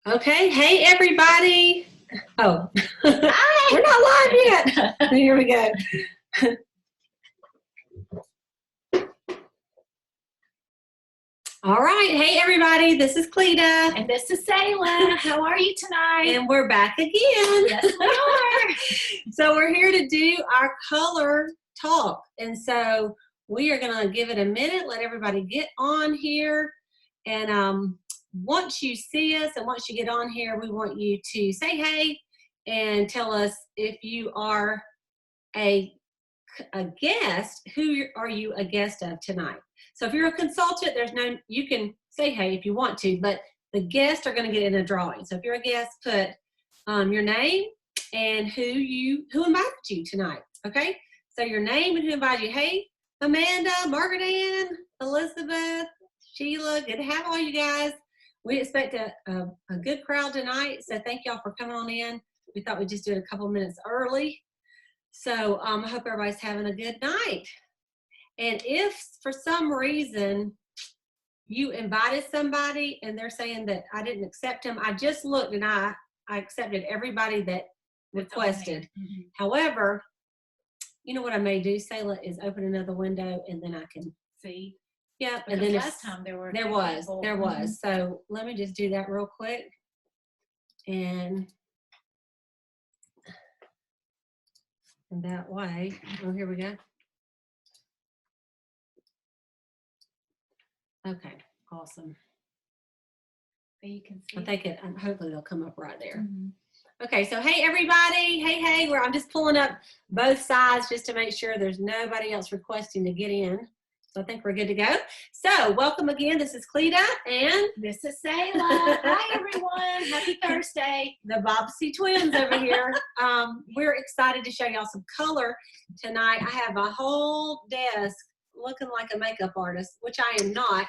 Okay, hey everybody. Oh, Hi. we're not live yet. Here we go. All right, hey everybody, this is Cleta. And this is Sala. How are you tonight? And we're back again. Yes, we are. So we're here to do our color talk. And so we are going to give it a minute, let everybody get on here. And once you see us and once you get on here, we want you to say hey and tell us if you are a guest, who are you a guest of tonight? So if you're a consultant, you can say hey if you want to, but the guests are going to get in a drawing. So if you're a guest, put your name and who invited you tonight. Okay, so your name and who invited you. Hey, Amanda, Margaret Ann, Elizabeth, Sheila, good to have all you guys. We expect a good crowd tonight, so thank y'all for coming on in. We thought we'd just do it a couple minutes early. So I hope everybody's having a good night. And if for some reason you invited somebody and they're saying that I didn't accept them, I just looked and I accepted everybody that requested. Mm-hmm. However, you know what I may do, Sala, is open another window and then I can see. Yeah, and then last time there was. Mm-hmm. So let me just do that real quick. And that way, oh, here we go. Okay, awesome. So you can see. I think hopefully they'll come up right there. Mm-hmm. Okay, so hey everybody, hey, I'm just pulling up both sides just to make sure there's nobody else requesting to get in. So I think we're good to go. So welcome again. This is Cleta and this is Sala. Hi everyone. Happy Thursday. The Bobbsey twins over here. We're excited to show y'all some color tonight. I have a whole desk looking like a makeup artist, which I am not,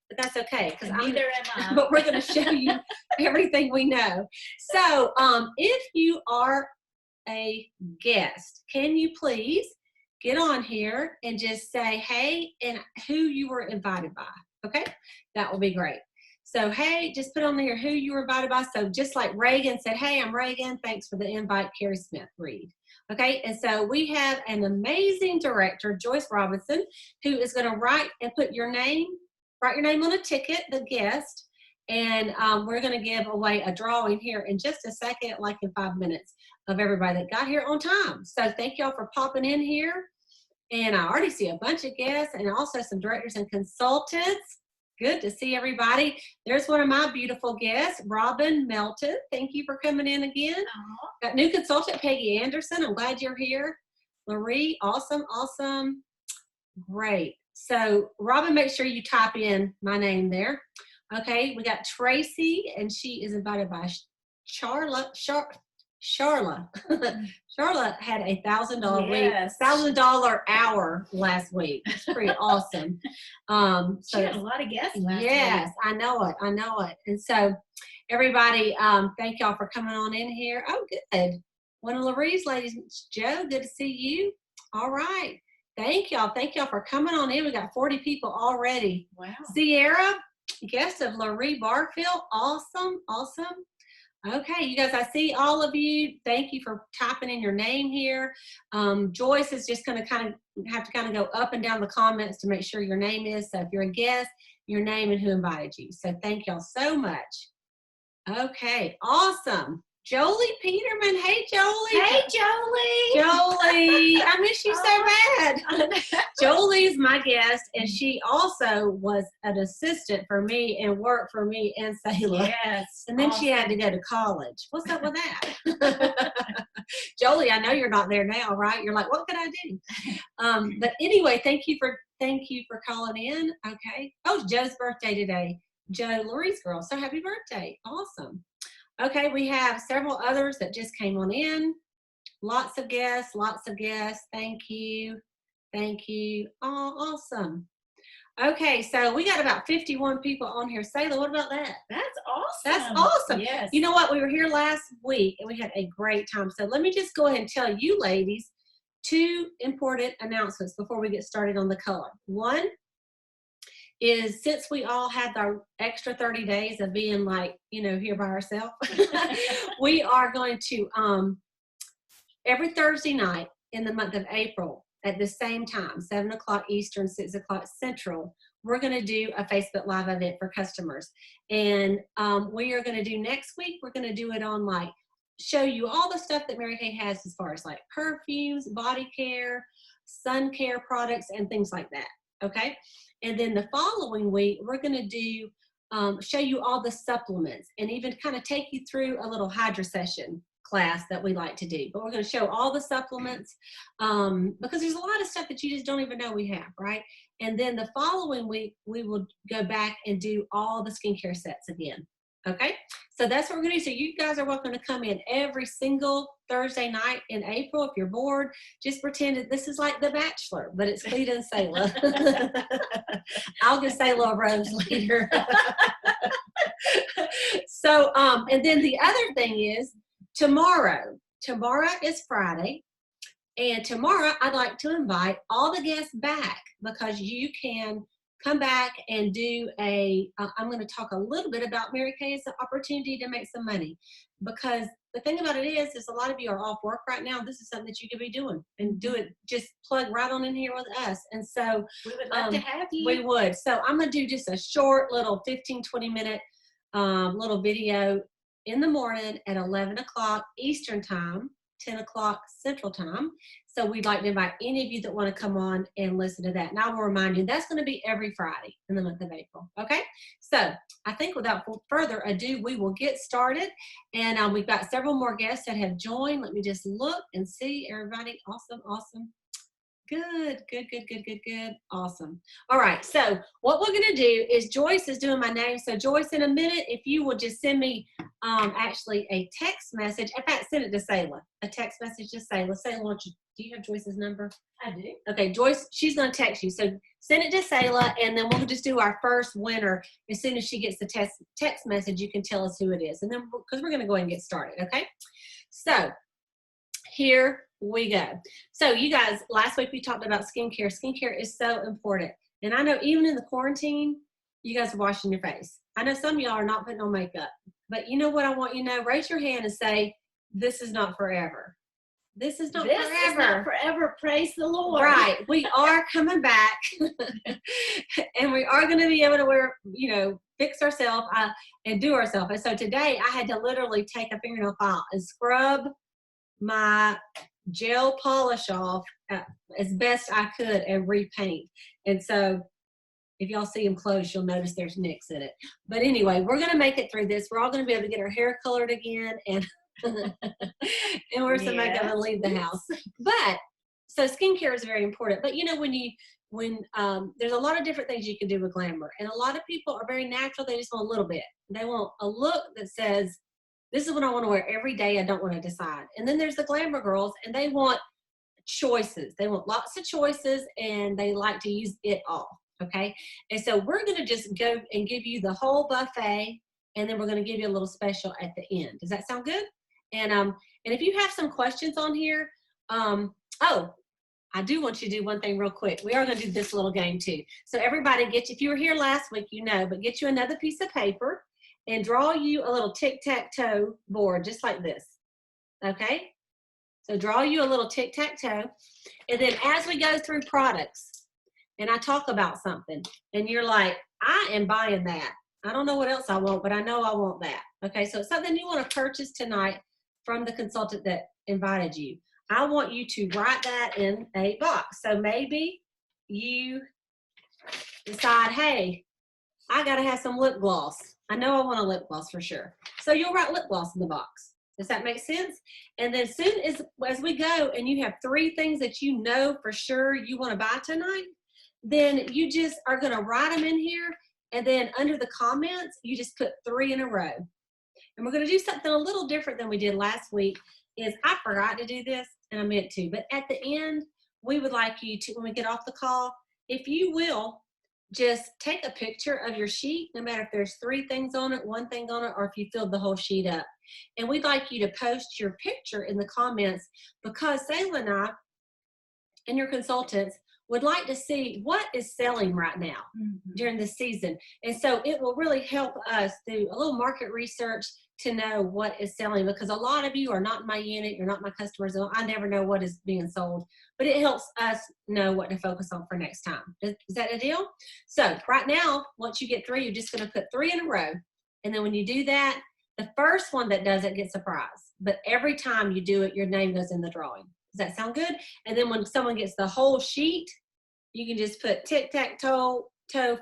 but that's okay. Neither am I. But we're going to show you everything we know. So if you are a guest, can you please get on here and just say hey and who you were invited by? Okay, that will be great. So hey, just put on there who you were invited by. So just like Reagan said, hey, I'm Reagan, thanks for the invite, Carrie Smith Reed. Okay, and so we have an amazing director, Joyce Robinson, who is going to write your name on a ticket, the guest, and we're going to give away a drawing here in just a second, like in 5 minutes, of everybody that got here on time. So thank y'all for popping in here. And I already see a bunch of guests and also some directors and consultants. Good to see everybody. There's one of my beautiful guests, Robin Melton. Thank you for coming in again. Got new consultant, Peggy Anderson. I'm glad you're here. Laree, awesome. Great. So Robin, make sure you type in my name there. Okay, we got Tracy, and she is invited by Charla. Charla had a $1,000 hour last week. It's pretty awesome. She had a lot of guests last week. Yes, I know it. And so everybody, thank y'all for coming on in here. Oh, good. One of Laree's ladies, Joe, good to see you. All right. Thank y'all for coming on in. We got 40 people already. Wow. Sierra, guest of Laree Barfield. Awesome. Okay, you guys, I see all of you. Thank you for typing in your name here. Joyce is just going to kind of go up and down the comments to make sure your name is. So if you're a guest, your name and who invited you. So thank y'all so much. Okay, awesome. Jolie Peterman. Hey, Jolie. Hey, Jolie. Jolie, I miss you so bad. Jolie is my guest, and she also was an assistant for me and worked for me and Sala. Yes. And then she had to go to college. What's up with that? Jolie, I know you're not there now, right? You're like, what can I do? But anyway, thank you for calling in. Okay. Oh, it's Joe's birthday today. Joe, Laree's girl. So happy birthday. Awesome. Okay, we have several others that just came on in. Lots of guests. Thank you. Oh, awesome. Okay, so we got about 51 people on here. Sala, what about that? That's awesome. Yes. You know what? We were here last week and we had a great time. So let me just go ahead and tell you ladies 2 important announcements before we get started on the color. One, is since we all had our extra 30 days of being like, here by ourselves, we are going to, every Thursday night in the month of April at the same time, 7 o'clock Eastern, 6 o'clock Central, we're going to do a Facebook Live event for customers. And we are going to do next week, we're going to do it on like, show you all the stuff that Mary Kay has as far as like perfumes, body care, sun care products, and things like that. Okay. And then the following week, we're going to do, show you all the supplements and even kind of take you through a little hydra session class that we like to do. But we're going to show all the supplements because there's a lot of stuff that you just don't even know we have, right? And then the following week, we will go back and do all the skincare sets again. Okay, so that's what we're gonna do. So you guys are welcome to come in every single Thursday night in April. If you're bored, just pretend that this is like The Bachelor, but it's Cleta and Sala. I'll give Sala a rose later. So, and then the other thing is tomorrow is Friday. And tomorrow I'd like to invite all the guests back because you can come back and do I'm going to talk a little bit about Mary Kay as an opportunity to make some money, because the thing about it is a lot of you are off work right now. This is something that you could be doing and do it, just plug right on in here with us. And so we would love to have you. We would. So I'm going to do just a short little 15-20 minute little video in the morning at 11 o'clock Eastern time, 10 o'clock Central time. So we'd like to invite any of you that want to come on and listen to that. And I will remind you, that's going to be every Friday in the month of April. Okay. So I think without further ado, we will get started. And we've got several more guests that have joined. Let me just look and see everybody. Awesome. Awesome. Good. Awesome. All right. So what we're going to do is Joyce is doing my name. So Joyce, in a minute, if you will just send me actually a text message. In fact, send it to Sala. A text message to Sala. Sala, do you have Joyce's number? I do. Okay, Joyce, she's going to text you. So send it to Sala, and then we'll just do our first winner. As soon as she gets the text message, you can tell us who it is. And then, because we're going to go ahead and get started, okay? So here we go. So you guys, last week we talked about skincare. Skincare is so important. And I know even in the quarantine, you guys are washing your face. I know some of y'all are not putting on makeup. But you know what I want you to know? Raise your hand and say, this is not forever. This is not forever. This is not forever. Praise the Lord. Right. We are coming back. And we are going to be able to wear, fix ourselves and do ourselves. And so today I had to literally take a fingernail file and scrub my gel polish off as best I could and repaint. And so if y'all see them close, you'll notice there's nicks in it. But anyway, we're going to make it through this. We're all going to be able to get our hair colored again and wear some makeup and leave the house. But so skincare is very important. But when there's a lot of different things you can do with glamour, and a lot of people are very natural. They just want a little bit. They want a look that says, this is what I want to wear every day. I don't want to decide. And then there's the glamour girls, and they want choices. They want lots of choices, and they like to use it all. Okay. And so we're going to just go and give you the whole buffet, and then we're going to give you a little special at the end. Does that sound good? And if you have some questions on here, I do want you to do one thing real quick. We are going to do this little game too. So everybody if you were here last week, but get you another piece of paper and draw you a little tic-tac-toe board, just like this. Okay. So draw you a little tic-tac-toe. And then as we go through products, and I talk about something, and you're like, I am buying that. I don't know what else I want, but I know I want that. Okay, so it's something you want to purchase tonight from the consultant that invited you. I want you to write that in a box. So maybe you decide, hey, I got to have some lip gloss. I know I want a lip gloss for sure. So you'll write lip gloss in the box. Does that make sense? And then as soon as we go and you have 3 things that you know for sure you want to buy tonight, then you just are going to write them in here. And then under the comments, you just put 3 in a row. And we're going to do something a little different than we did last week. I forgot to do this, and I meant to. But at the end, we would like you to, when we get off the call, if you will, just take a picture of your sheet, no matter if there's 3 things on it, 1 thing on it, or if you filled the whole sheet up. And we'd like you to post your picture in the comments, because Sala and I and your consultants would like to see what is selling right now during the season. And so it will really help us do a little market research to know what is selling, because a lot of you are not in my unit, you're not my customers, so I never know what is being sold, but it helps us know what to focus on for next time. Is that a deal? So right now, once you get 3, you're just going to put 3 in a row. And then when you do that, the first one that does it gets a prize. But every time you do it, your name goes in the drawing. Does that sound good? And then when someone gets the whole sheet, you can just put tic-tac-toe,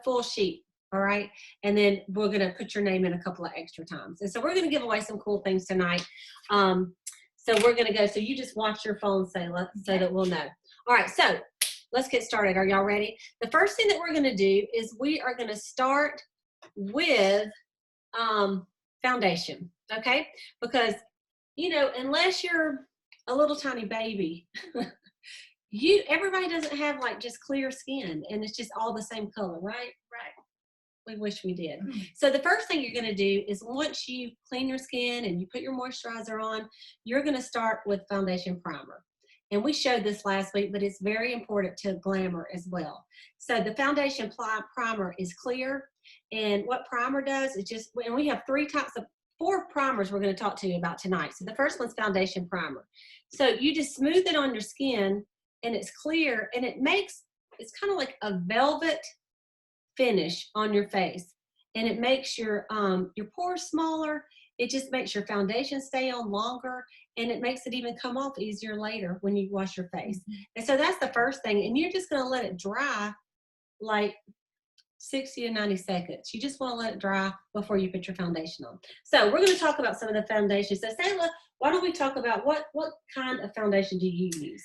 full sheet. All right. And then we're going to put your name in a couple of extra times. And so we're going to give away some cool things tonight. So we're going to go. So you just watch your phone, Sala, so that we'll know. All right. So let's get started. Are y'all ready? The first thing that we're going to do is we are going to start with foundation. Okay. Because, you know, unless you're a little tiny baby, everybody doesn't have like just clear skin and it's just all the same color, right? Right. We wish we did. So the first thing you're going to do is once you clean your skin and you put your moisturizer on, you're going to start with foundation primer. And we showed this last week, but it's very important to glamour as well. So the foundation primer is clear. And what primer does is just, and we have 4 primers we're going to talk to you about tonight. So the first one's foundation primer. So you just smooth it on your skin and it's clear, and it's kind of like a velvet finish on your face, and it makes your pores smaller. It just makes your foundation stay on longer, and it makes it even come off easier later when you wash your face. And so that's the first thing, and you're just going to let it dry like 60 to 90 seconds. You just want to let it dry before you put your foundation on. So we're going to talk about some of the foundations. So Sala, why don't we talk about what kind of foundation do you use?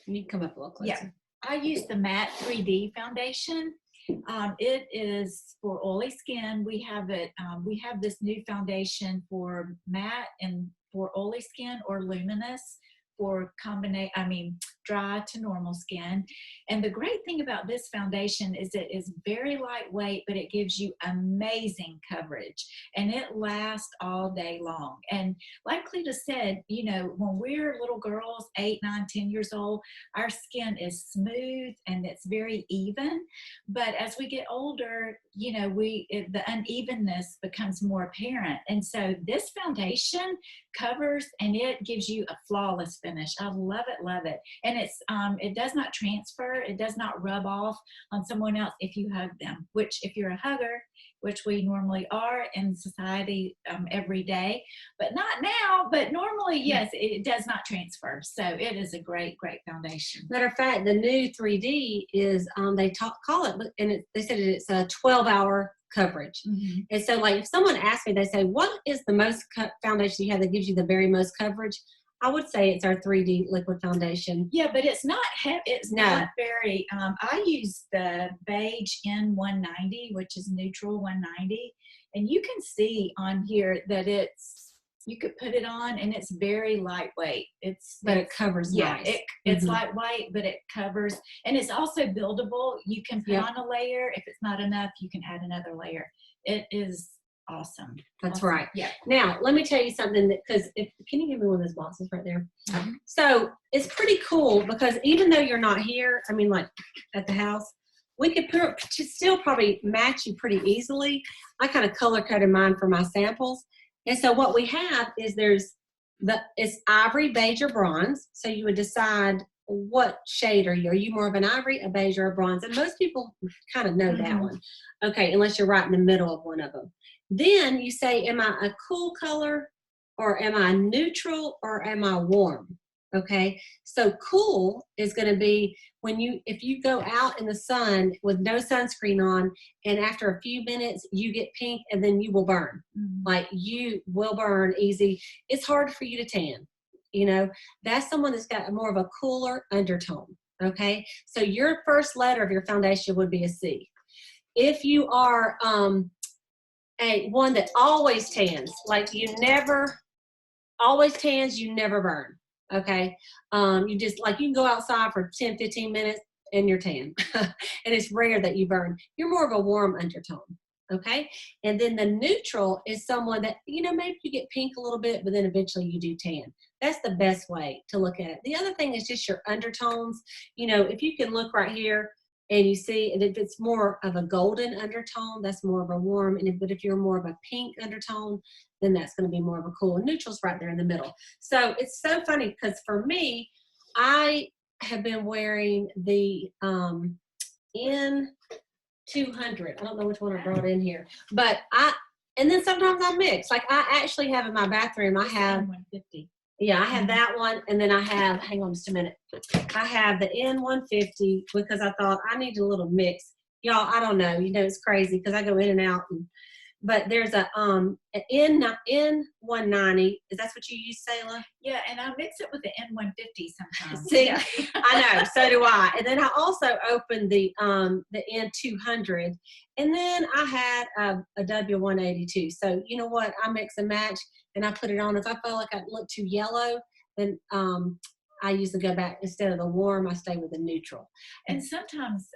You can come up a little closer. Yeah. I use the Matte 3D foundation. It is for oily skin. We have it. We have this new foundation for matte and for oily skin, or luminous for dry to normal skin. And the great thing about this foundation is it is very lightweight, but it gives you amazing coverage, and it lasts all day long. And like Cleta said, you know, when we're little girls, 8, 9, 10 years old, our skin is smooth and it's very even. But as we get older, you know, the unevenness becomes more apparent. And so this foundation covers, and it gives you a flawless finish. I love it, love it. And it does not transfer. It does not rub off on someone else if you hug them, which if you're a hugger, which we normally are in society every day, but not now, but normally, yes, it does not transfer. So it is a great, great foundation. Matter of fact, the new 3D is, they call it, and they said it's a 12-hour coverage. And so like if someone asks me, they say, what is the most foundation you have that gives you the very most coverage? I would say it's our 3D liquid foundation. Yeah, but it's not heavy. It's not very, I use the beige N190, which is neutral 190. And you can see on here that you could put it on and it's very lightweight. But it covers nice. It's lightweight, but it covers. And it's also buildable. You can put on a layer. If it's not enough, you can add another layer. It is awesome. That's awesome. right. Yeah. Now, let me tell you something, because can you give me one of those boxes right there? So it's pretty cool, because even though you're not here, I mean, like at the house, we could still probably match you pretty easily. I kind of color coded mine for my samples. And so what we have is it's ivory, beige, or bronze. So you would decide what shade are you? Are you more of an ivory, a beige, or a bronze? And most people kind of know that one. Okay, unless you're right in the middle of one of them. Then you say, am I a cool color, or am I neutral, or am I warm? Okay, so cool is going to be if you go out in the sun with no sunscreen on, and after a few minutes you get pink, and then you will burn. Like you will burn easy. It's hard for you to tan. You know, that's someone that's got more of a cooler undertone. Okay, so your first letter of your foundation would be a C. If you are one that always tans, like you never always tans, you never burn. Okay, you can go outside for 10, 15 minutes and you're tan. And it's rare that you burn. You're more of a warm undertone. Okay. And then the neutral is someone that, maybe you get pink a little bit, but then eventually you do tan. That's the best way to look at it. The other thing is just your undertones. If you can look right here and you see, and if it's more of a golden undertone, that's more of a warm. But if you're more of a pink undertone, then that's going to be more of a cool. And neutral's right there in the middle. So it's so funny because for me, I have been wearing the N200. I don't know which one I brought in here, but and then sometimes I mix. Like I actually have in my bathroom, I have 150. Yeah, I have that one, and then I have, hang on just a minute, I have the N150 because I thought I need a little mix. Y'all, I don't know, it's crazy because I go in and out. But there's an N190. Is that what you use, Sala? Yeah, and I mix it with the N150 sometimes. See, yeah. I know, so do I. And then I also opened the N200, and then I had a W182. So you know what? I mix and match, and I put it on. If I feel like I look too yellow, then I usually go back, instead of the warm, I stay with the neutral. And sometimes,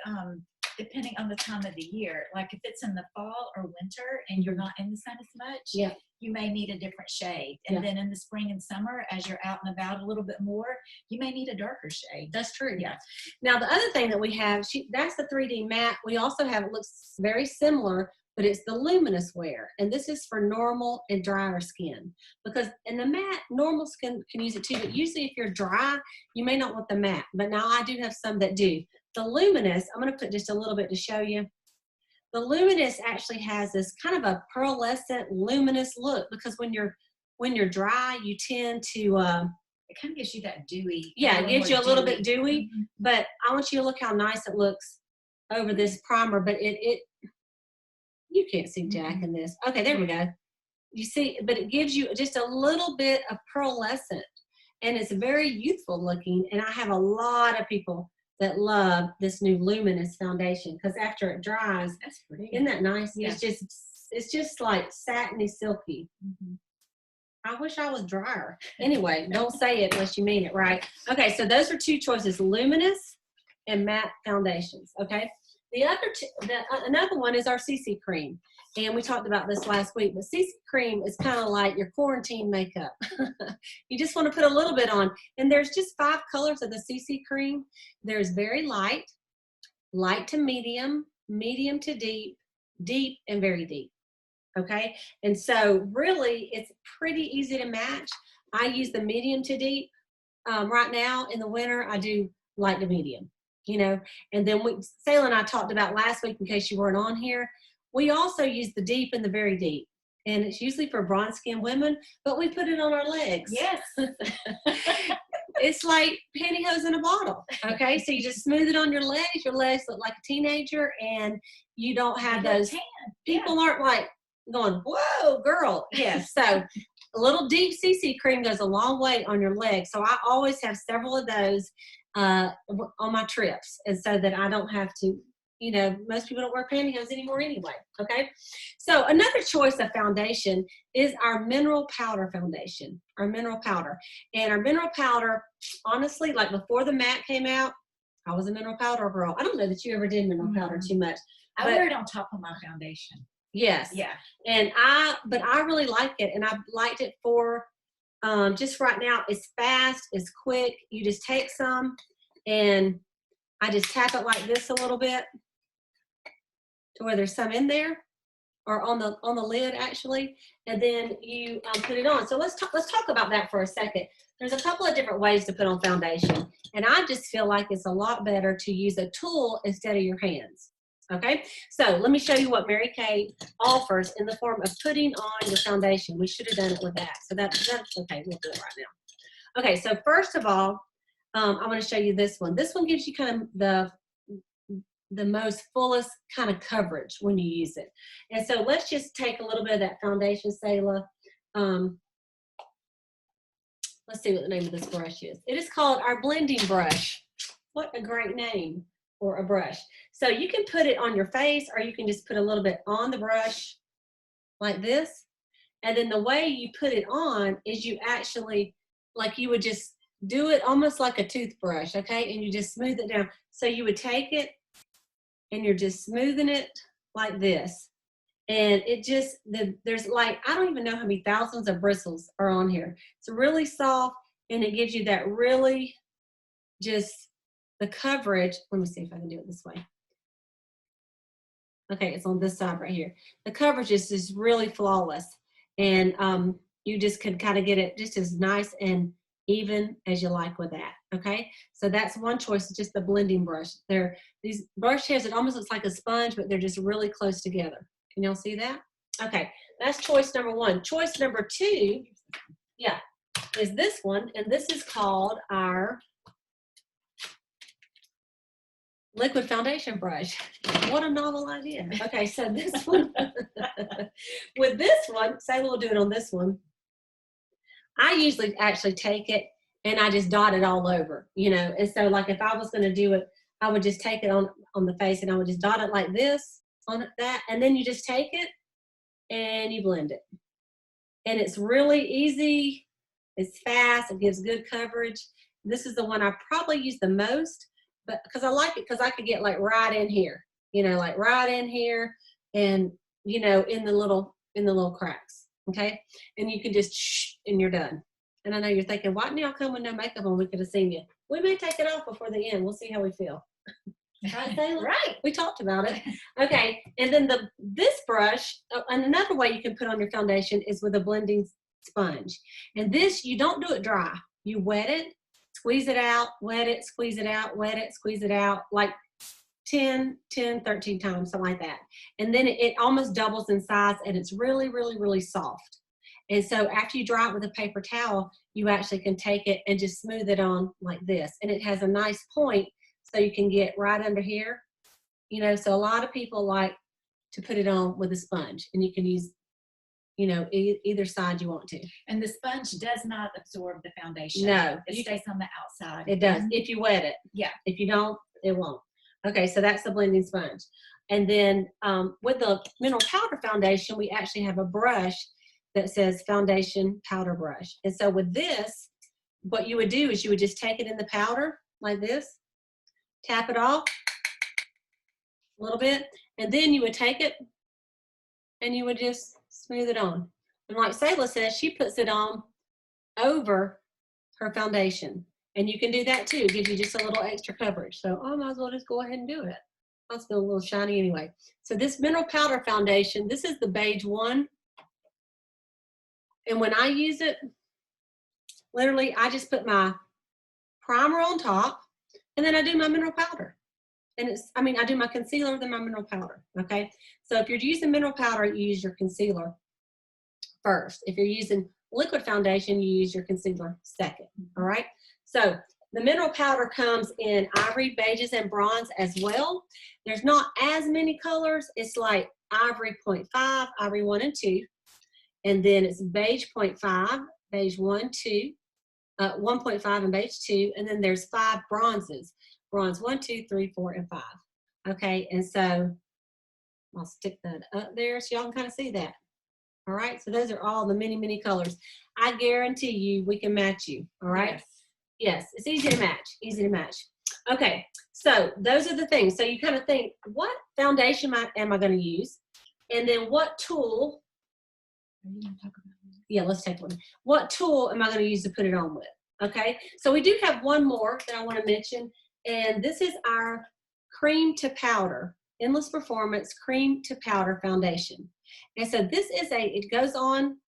depending on the time of the year, like if it's in the fall or winter and you're not in the sun as much, Yeah. you may need a different shade. And then in the spring and summer, as you're out and about a little bit more, you may need a darker shade. That's true. Yeah. Now, the other thing that we have, that's the 3D matte. We also have, it looks very similar, but it's the luminous wear. And this is for normal and drier skin. Because in the matte, normal skin can use it too, but usually if you're dry, you may not want the matte. But now I do have some that do. The luminous, I'm going to put just a little bit to show you. The luminous actually has this kind of a pearlescent, luminous look, because when you're dry, you tend to it kind of gives you that dewy. Yeah, it gives you a little bit dewy. Mm-hmm. But I want you to look how nice it looks over this primer. But it you can't see Jack in this. Okay, there we go. You see, but it gives you just a little bit of pearlescent, and it's very youthful looking. And I have a lot of people that love this new luminous foundation because after it dries, that's pretty. Isn't that nice? Yeah. It's just like satiny, silky. Mm-hmm. I wish I was drier. Anyway, don't say it unless you mean it, right? Okay, so those are two choices: luminous and matte foundations. Okay. The other another one is our CC cream, and we talked about this last week. But CC cream is kind of like your quarantine makeup. You just want to put a little bit on, and there's just 5 colors of the CC cream. There's very light, light to medium, medium to deep, deep, and very deep. Okay, and so really, it's pretty easy to match. I use the medium to deep. Right now in the winter, I do light to medium. And then Sala and I talked about last week, in case you weren't on here, we also use the deep and the very deep. And it's usually for bronze skin women, but we put it on our legs. Yes. It's like pantyhose in a bottle. Okay, so you just smooth it on your legs. Your legs look like a teenager, and you don't have those. People aren't like going, whoa, girl. Yes. So a little deep CC cream goes a long way on your legs. So I always have several of those on my trips, and so that I don't have to, most people don't wear pantyhose anymore anyway. Okay. So another choice of foundation is our mineral powder foundation, our mineral powder. And our mineral powder, honestly, like before the matte came out, I was a mineral powder girl. I don't know that you ever did mineral powder too much. I wear it on top of my foundation. Yes. Yeah. And I really like it. And I've liked it for, just right now, it's fast, it's quick. You just take some and I just tap it like this a little bit to where there's some in there, or on the lid actually, and then you put it on. So let's talk about that for a second. There's a couple of different ways to put on foundation, and I just feel like it's a lot better to use a tool instead of your hands. Okay, so let me show you what Mary Kay offers in the form of putting on your foundation. We should have done it with that. So that's okay. We'll do it right now. Okay, so first of all, I want to show you this one. This one gives you kind of the most fullest kind of coverage when you use it. And so let's just take a little bit of that foundation, Sala. Let's see what the name of this brush is. It is called our blending brush. What a great name for a brush. So you can put it on your face, or you can just put a little bit on the brush like this. And then the way you put it on is you actually, like you would just do it almost like a toothbrush, okay? And you just smooth it down. So you would take it and you're just smoothing it like this. And it just, there's like, I don't even know how many thousands of bristles are on here. It's really soft, and it gives you that really just the coverage. Let me see if I can do it this way. Okay, it's on this side right here. The coverage is just really flawless, and you just can kind of get it just as nice and even as you like with that. Okay, so that's one choice, just the blending brush. These brush hairs, it almost looks like a sponge, but they're just really close together. Can y'all see that? Okay, that's choice number one. Choice number two, yeah, is this one, and this is called our liquid foundation brush. What a novel idea. Okay, so this one, with this one, say we'll do it on this one. I usually actually take it and I just dot it all over, you know. And so like if I was going to do it, I would just take it on the face and I would just dot it like this on that. And then you just take it and you blend it. And it's really easy. It's fast. It gives good coverage. This is the one I probably use the most, but because I like it, because I could get like right in here, you know, like right in here, and you know, in the little cracks. Okay, and you can just shh, and you're done. And I know you're thinking, why didn't y'all come with no makeup on? We could have seen you. We may take it off before the end. We'll see how we feel. Right, Taylor? Right. We talked about it. Okay, and then this brush, and another way you can put on your foundation is with a blending sponge. And this, you don't do it dry. You wet it, squeeze it out, wet it, squeeze it out, wet it, squeeze it out, like 13 times, something like that. And then it almost doubles in size, and it's really, really, really soft. And so after you dry it with a paper towel, you actually can take it and just smooth it on like this. And it has a nice point, so you can get right under here. You know, so a lot of people like to put it on with a sponge, and you can use, you know, either side you want to. And the sponge does not absorb the foundation. No. It stays on the outside. It does, if you wet it. Yeah. If you don't, it won't. Okay, so that's the blending sponge. And then with the mineral powder foundation, we actually have a brush that says foundation powder brush. And so with this, what you would do is you would just take it in the powder like this, tap it off a little bit, and then you would take it and you would just smooth it on. And like Sala says, she puts it on over her foundation. And you can do that too. It gives you just a little extra coverage. So I might as well just go ahead and do it. I'll feel a little shiny anyway. So this mineral powder foundation, this is the beige one. And when I use it, literally I just put my primer on top, and then I do my mineral powder. And I do my concealer, then my mineral powder, okay? So if you're using mineral powder, you use your concealer first. If you're using liquid foundation, you use your concealer second, all right? So the mineral powder comes in ivory, beiges, and bronze as well. There's not as many colors. It's like ivory 0.5, ivory 1 and 2. And then it's beige 0.5, beige 1, 2, 1.5 and beige 2. And then there's 5 bronzes, bronze 1, 2, 3, 4, and 5. Okay, and so I'll stick that up there so y'all can kind of see that. All right, so those are all the many, many colors. I guarantee you we can match you, all right? Yes. Yes, it's easy to match, easy to match. Okay, so those are the things. So you kind of think, what foundation am I going to use? And then what tool? Are you going to talk about it? Yeah, let's take one. What tool am I going to use to put it on with? Okay, so we do have one more that I want to mention, and this is our cream to powder, Endless Performance cream to powder foundation. And so this is it goes on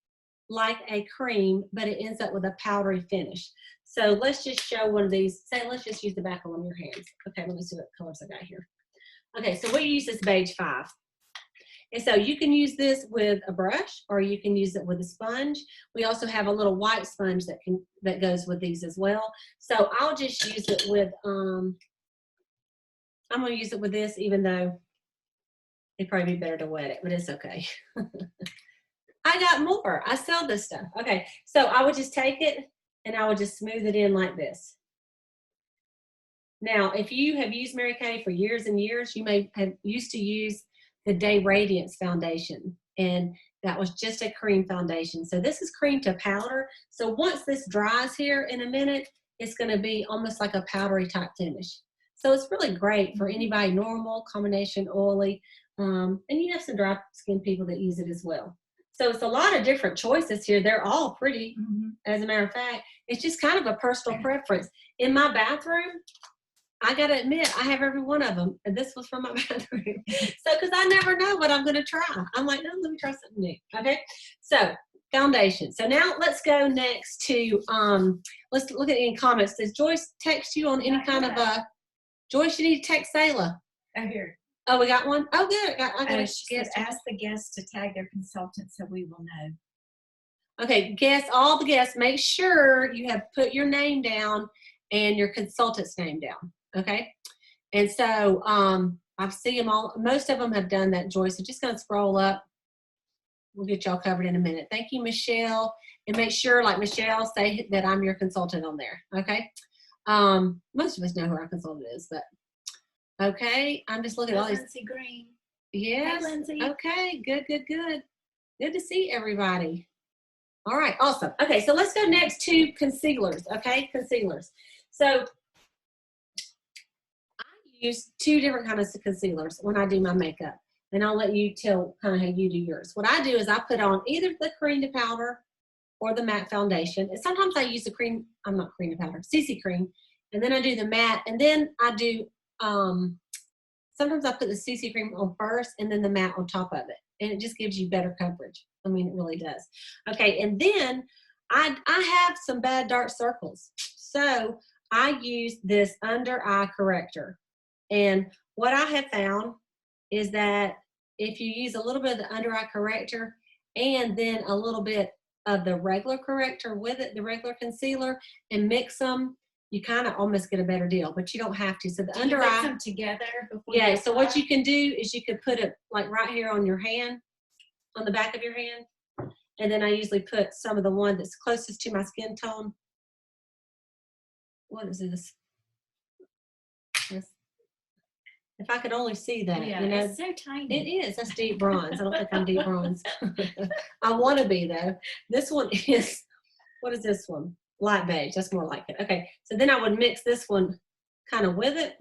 like a cream, but it ends up with a powdery finish. So let's just show one of these. Let's just use the back of one of your hands. Okay, let me see what colors I got here. Okay, so we use this beige 5. And so you can use this with a brush, or you can use it with a sponge. We also have a little white sponge that goes with these as well. So I'll just use it with, I'm gonna use it with this, even though it'd probably be better to wet it, but it's okay. I got more, I sell this stuff. Okay, so I would just take it and I would just smooth it in like this. Now, if you have used Mary Kay for years and years, you may have used to use the Day Radiance foundation, and that was just a cream foundation. So this is cream to powder. So once this dries here in a minute, it's going to be almost like a powdery type finish. So it's really great for anybody, normal, combination, oily. And you have some dry skin people that use it as well. So it's a lot of different choices here. They're all pretty, as a matter of fact. It's just kind of a personal preference. In my bathroom, I got to admit, I have every one of them. And this was from my bathroom. So, because I never know what I'm going to try. I'm like, no, let me try something new. Okay. So, foundation. So now let's go next to, let's look at any comments. Does Joyce text you on any kind of Joyce, you need to text Sala. Oh, here. Oh, we got one? Oh, good. I got She said, ask the guests to tag their consultant so we will know. Okay, guests, all the guests, make sure you have put your name down and your consultant's name down, okay? And so I see them all. Most of them have done that, Joyce. So just going to scroll up. We'll get y'all covered in a minute. Thank you, Michelle. And make sure, like Michelle, say that I'm your consultant on there, okay? Most of us know who our consultant is, but okay. I'm just looking at all these. Lindsay Green. Yes. Hi, Lindsay. Okay, good. Good to see everybody. All right, awesome. Okay, so let's go next to concealers, okay? Concealers. So I use two different kinds of concealers when I do my makeup. And I'll let you tell kind of how you do yours. What I do is I put on either the cream to powder or the matte foundation. And sometimes I use the cream, I'm not cream to powder, CC cream. And then I do the matte. And then I do, sometimes I put the CC cream on first and then the matte on top of it. And it just gives you better coverage. I mean, it really does. Okay, and then I have some bad dark circles. So I use this under eye corrector. And what I have found is that if you use a little bit of the under eye corrector and then a little bit of the regular corrector with it, the regular concealer, and mix them, you kind of almost get a better deal, but you don't have to. So the under eye, mix them together before yeah. So what you can do is you could put it like right here on your hand, on the back of your hand, and then I usually put some of the one that's closest to my skin tone. What is this? If I could only see that, yeah, you know. it's so tiny. It is. That's deep bronze. I don't think I'm deep bronze. I want to be, though. This one is, what is this one? Light beige. That's more like it. Okay. So then I would mix this one kind of with it.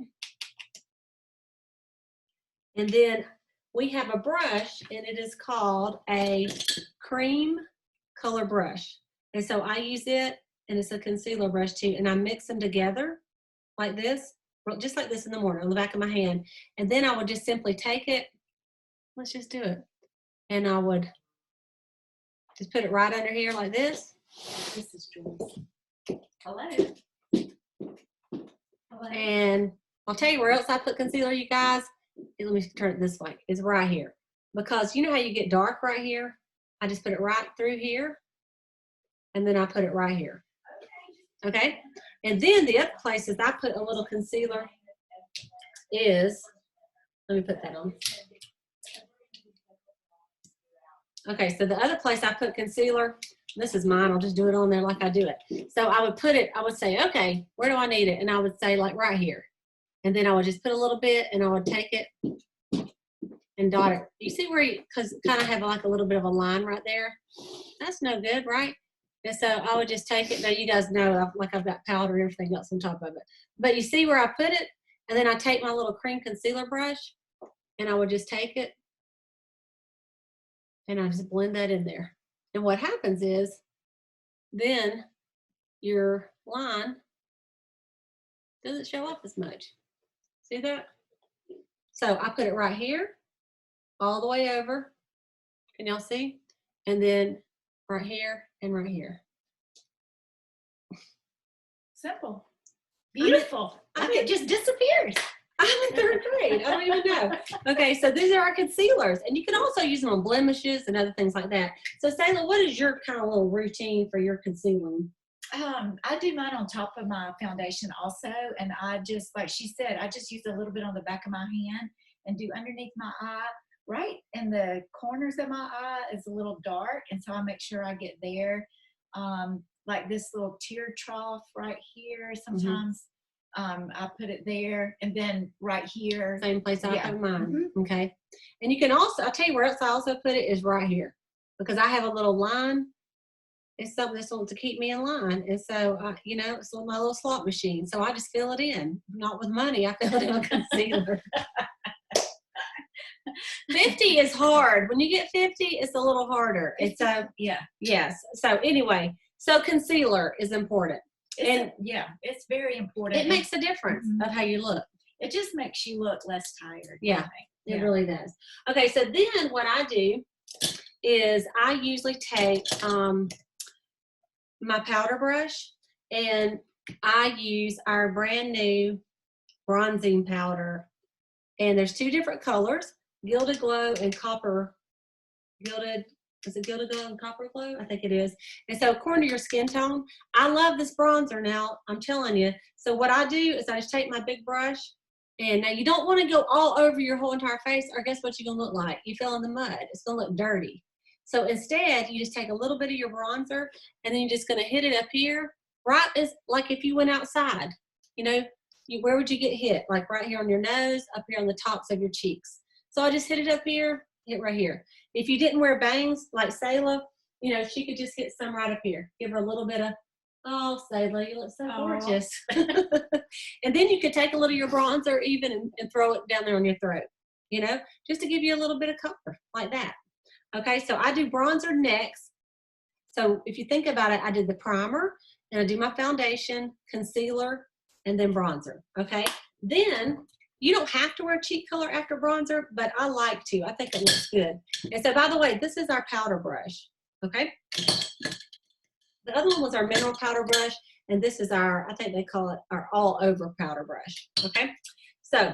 And then we have a brush, and it is called a cream color brush. And so I use it, and it's a concealer brush, too. And I mix them together like this. Just like this in the morning on the back of my hand. And then I would just simply take it. Let's just do it. And I would just put it right under here like this. This is Joyce. Hello. Hello. And I'll tell you where else I put concealer, you guys. Let me turn it this way. It's right here. Because you know how you get dark right here? I just put it right through here. And then I put it right here. Okay? And then the other places I put a little concealer is, let me put that on. Okay, so the other place I put concealer, this is mine, I'll just do it on there like I do it. So I would put it, I would say, okay, where do I need it? And I would say like right here. And then I would just put a little bit and I would take it and dot it. You see where you kind of have like a little bit of a line right there? That's no good, right? And so I would just take it. Now you guys know I've got powder and everything else on top of it. But you see where I put it? And then I take my little cream concealer brush and I would just take it and I just blend that in there. And what happens is then your line doesn't show up as much. See that? So I put it right here, all the way over. Can y'all see? And then right here and right here. Simple. Beautiful. I Look, mean, it just disappears. I'm in third grade. I don't even know. Okay, so these are our concealers. And you can also use them on blemishes and other things like that. So, Sala, what is your kind of little routine for your concealing? I do mine on top of my foundation also. And I just, like she said, I just use a little bit on the back of my hand and do underneath my eye. Right in the corners of my eye is a little dark. And so I make sure I get there. Like this little tear trough right here. Sometimes I put it there. And then right here. Same place I put mine. Okay. And you can also, I'll tell you where else I also put it is right here. Because I have a little line. It's something that's to keep me in line. And so, you know, it's my little slot machine. So I just fill it in. Not with money. I fill it in with concealer. 50 is hard. When you get 50, it's a little harder. And so, yeah. yes. So anyway, so concealer is important. It's very important. It makes a difference of how you look. It just makes you look less tired. Yeah, it really does. Okay, so then what I do is I usually take my powder brush and I use our brand new bronzing powder. And there's 2 different colors, Gilded Glow and Copper. Is it Gilded Glow and Copper Glow? I think it is. And so according to your skin tone, I love this bronzer now, I'm telling you. So what I do is I just take my big brush, and now you don't want to go all over your whole entire face, or guess what you're going to look like? You fell in the mud. It's going to look dirty. So instead, you just take a little bit of your bronzer, and then you're just going to hit it up here, right as like if you went outside. You know, where would you get hit? Like right here on your nose, up here on the tops of your cheeks. So I just hit it up here, hit right here. If you didn't wear bangs like Sala, you know, she could just get some right up here. Give her a little bit of, oh, Sala, you look so gorgeous. And then you could take a little of your bronzer even and throw it down there on your throat, you know, just to give you a little bit of color like that. Okay, so I do bronzer next. So if you think about it, I did the primer, and I do my foundation, concealer, and then bronzer, okay? Then you don't have to wear cheek color after bronzer, but I like to. I think it looks good. And so, by the way, this is our powder brush, okay? The other one was our mineral powder brush, and this is our, I think they call it our all-over powder brush, okay? So,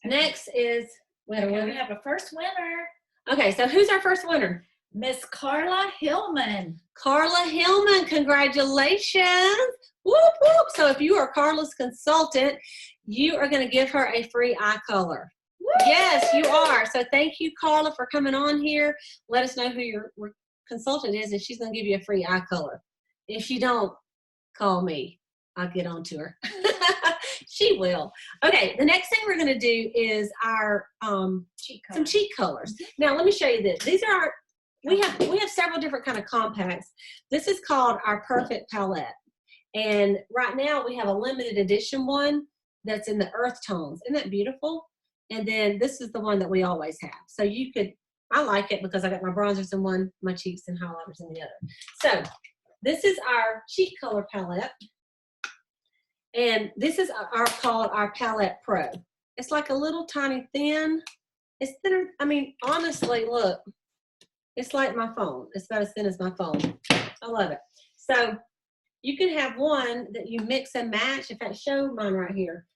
next is, we have a first winner. Okay, so who's our first winner? Miss Carla Hillman. Carla Hillman, congratulations. Whoop, whoop. So if you are Carla's consultant, you are going to give her a free eye color. Woo! Yes, you are. So thank you, Carla, for coming on here. Let us know who your consultant is, and she's going to give you a free eye color. If you don't, call me. I'll get on to her. She will. Okay, the next thing we're going to do is our some cheek colors. Now, let me show you this. These are our, we have several different kind of compacts. This is called our Perfect Palette. And right now we have a limited edition one that's in the earth tones. Isn't that beautiful? And then this is the one that we always have. So you could, I like it because I got my bronzers in one, my cheeks and highlighters in the other. So this is our cheek color palette. And this is called our Palette Pro. It's like a little tiny thin, it's thinner. I mean, honestly, look, it's like my phone. It's about as thin as my phone. I love it. So you can have one that you mix and match. In fact, show mine right here.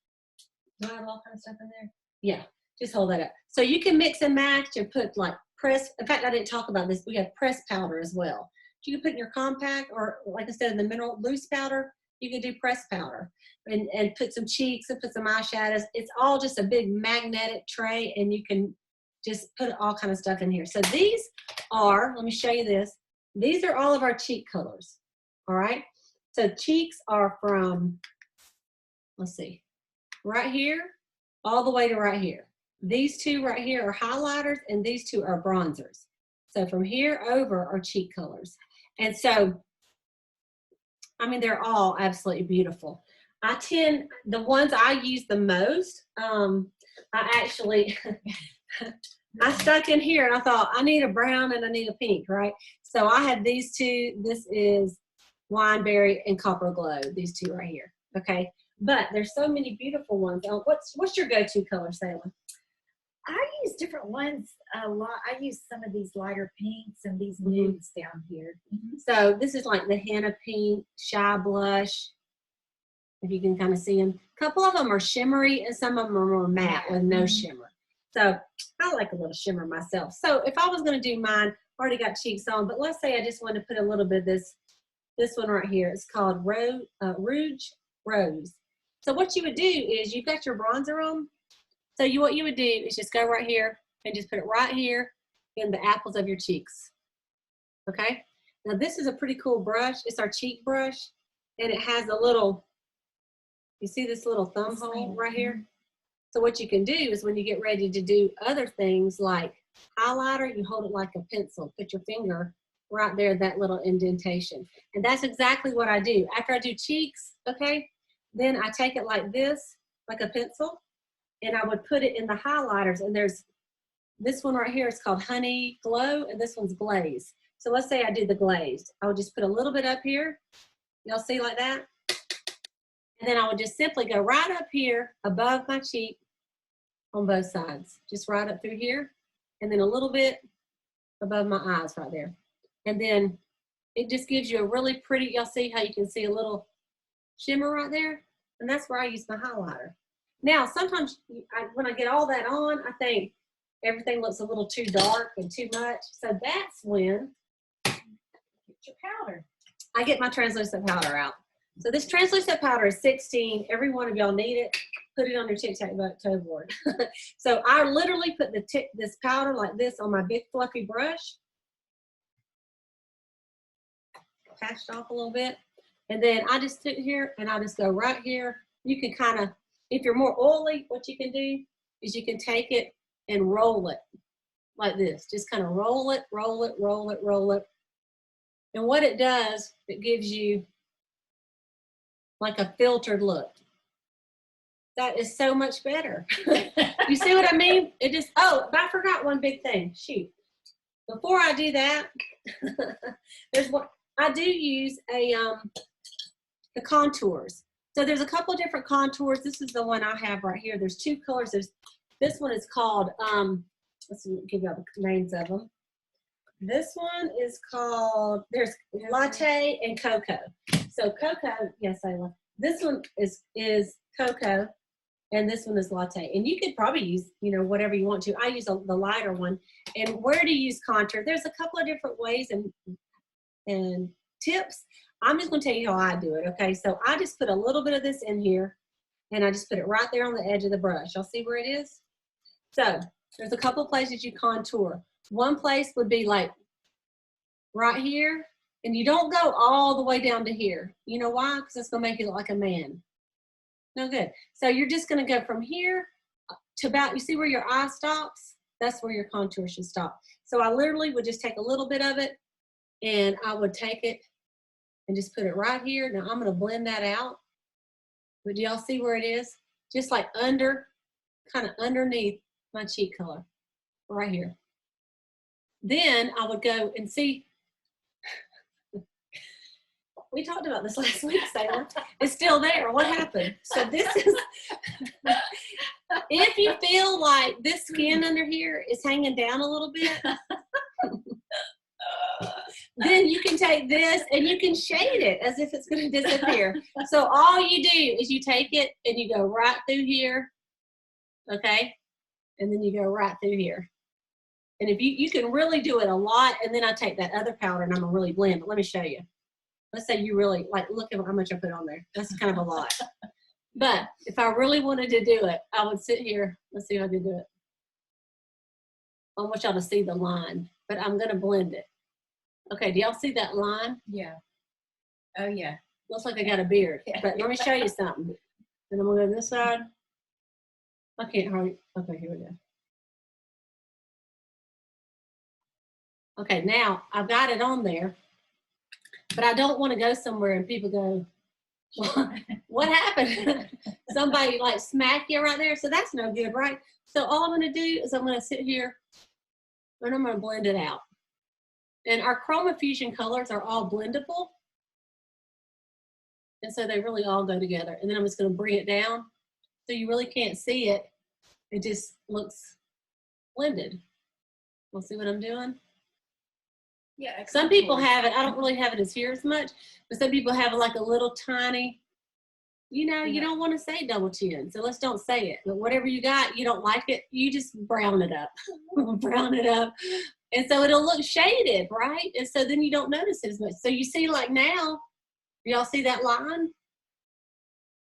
Do I have all kinds of stuff in there? Yeah, just hold that up. So you can mix and match and put like press. In fact, I didn't talk about this. We have pressed powder as well. You can put in your compact, or like instead of the mineral loose powder, you can do pressed powder and put some cheeks and put some eyeshadows. It's all just a big magnetic tray, and you can just put all kind of stuff in here. So these are, let me show you this. These are all of our cheek colors, all right? So cheeks are from, let's see, right here, all the way to right here. These two right here are highlighters, and these two are bronzers. So from here over are cheek colors. And so, I mean, they're all absolutely beautiful. The ones I use the most, I actually, I stuck in here and I thought, I need a brown and I need a pink, right? So I had these two. This is Wineberry and Copper Glow, these two right here, okay? But there's so many beautiful ones. What's your go-to color, Sala? I use different ones a lot. I use some of these lighter pinks and these nudes down here. So this is like the henna pink, shy blush, if you can kind of see them. A couple of them are shimmery and some of them are more matte with no shimmer. So I like a little shimmer myself. So if I was going to do mine, I already got cheeks on, but let's say I just want to put a little bit of this one right here. It's called Rouge Rose. So what you would do is you've got your bronzer on. So what you would do is just go right here and just put it right here in the apples of your cheeks. Okay? Now this is a pretty cool brush. It's our cheek brush, and it has a little, you see this little thumb hole right here? So what you can do is when you get ready to do other things like highlighter, you hold it like a pencil. Put your finger right there, that little indentation. And that's exactly what I do. After I do cheeks, okay, then I take it like this, like a pencil, and I would put it in the highlighters. And there's this one right here is called Honey Glow, and this one's Glaze. So let's say I do the glazed. I would just put a little bit up here. Y'all see like that? And then I would just simply go right up here above my cheek on both sides. Just right up through here. And then a little bit above my eyes right there. And then it just gives you a really pretty, y'all see how you can see a little shimmer right there? And that's where I use my highlighter. Now, sometimes when I get all that on, I think everything looks a little too dark and too much. So that's when Get your powder. I get my translucent powder out. So this translucent powder is 16. Every one of y'all need it. Put it on your tic-tac-toe board. So I literally put this powder like this on my big fluffy brush. Patched off a little bit. And then I just sit here and I just go right here. You can kind of, if you're more oily, what you can do is you can take it and roll it like this. Just kind of roll it, roll it, roll it, roll it. And what it does, it gives you like a filtered look. That is so much better. You see what I mean? It just, oh, but I forgot one big thing. Shoot. Before I do that, there's what I do use the contours. So there's a couple of different contours. This is the one I have right here. There's two colors. This one is called, let's give you the names of them. This one is called, there's latte and cocoa. So cocoa, yes, I love. This one is cocoa, and this one is latte. And you could probably use, you know, whatever you want to. I use the lighter one. And where to use contour? There's a couple of different ways and tips. I'm just going to tell you how I do it. Okay, so I just put a little bit of this in here, and I just put it right there on the edge of the brush. Y'all see where it is? So there's a couple of places you contour. One place would be like right here, and you don't go all the way down to here. You know why? Because it's going to make you look like a man. No good. So you're just going to go from here to about, you see where your eye stops? That's where your contour should stop. So I literally would just take a little bit of it, and I would take it and just put it right here. Now I'm going to blend that out. But do y'all see where it is? Just like under, kind of underneath my cheek color, right here. Then I would go and see, we talked about this last week, Sala. It's still there. What happened? So this is, if you feel like this skin under here is hanging down a little bit, then you can take this and you can shade it as if it's going to disappear. So all you do is you take it and you go right through here, okay? And then you go right through here. And if you can really do it a lot, and then I take that other powder and I'm going to really blend. But let me show you. Let's say you really, like, look at how much I put on there. That's kind of a lot. But if I really wanted to do it, I would sit here. Let's see how I can do it. I want y'all to see the line, but I'm going to blend it. Okay, do y'all see that line? Yeah. Oh, yeah. Looks like I got a beard. Yeah. But let me show you something. And I'm going to go this side. I can't hardly. Okay, here we go. Okay, now I've got it on there, but I don't want to go somewhere and people go, well, what happened? Somebody like smack you right there. So that's no good, right? So all I'm going to do is I'm going to sit here and I'm going to blend it out. And our Chroma Fusion colors are all blendable. And so they really all go together. And then I'm just going to bring it down so you really can't see it. It just looks blended. We'll see what I'm doing. Yeah. Some people have it. I don't really have it as here as much, but some people have it like a little tiny, you know, you don't want to say double chin. So let's don't say it. But whatever you got, you don't like it, you just brown it up. Brown it up. And so it'll look shaded, right? And so then you don't notice it as much. So you see like now, y'all see that line?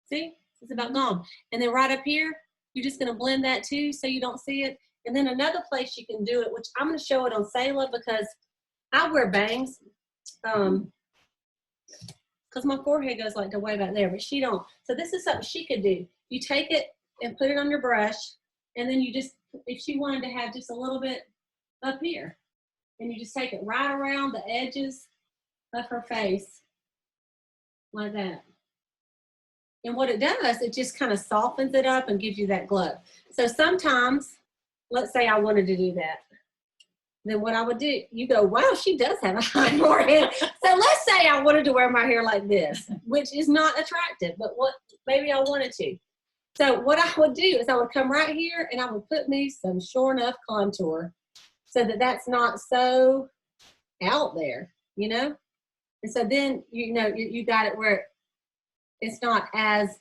See? It's about gone. And then right up here, you're just going to blend that too so you don't see it. And then another place you can do it, which I'm going to show it on Sala because I wear bangs because my forehead goes like the way back there, but she don't. So this is something she could do. You take it and put it on your brush, and then you just, if she wanted to have just a little bit up here, and you just take it right around the edges of her face like that. And what it does, it just kind of softens it up and gives you that glow. So sometimes let's say I wanted to do that. Then what I would do, you go, wow, she does have a high forehead. So let's say I wanted to wear my hair like this, which is not attractive, but what maybe I wanted to. So what I would do is I would come right here and I would put me some sure enough contour so that that's not so out there, you know? And so then, you know, you got it where it's not as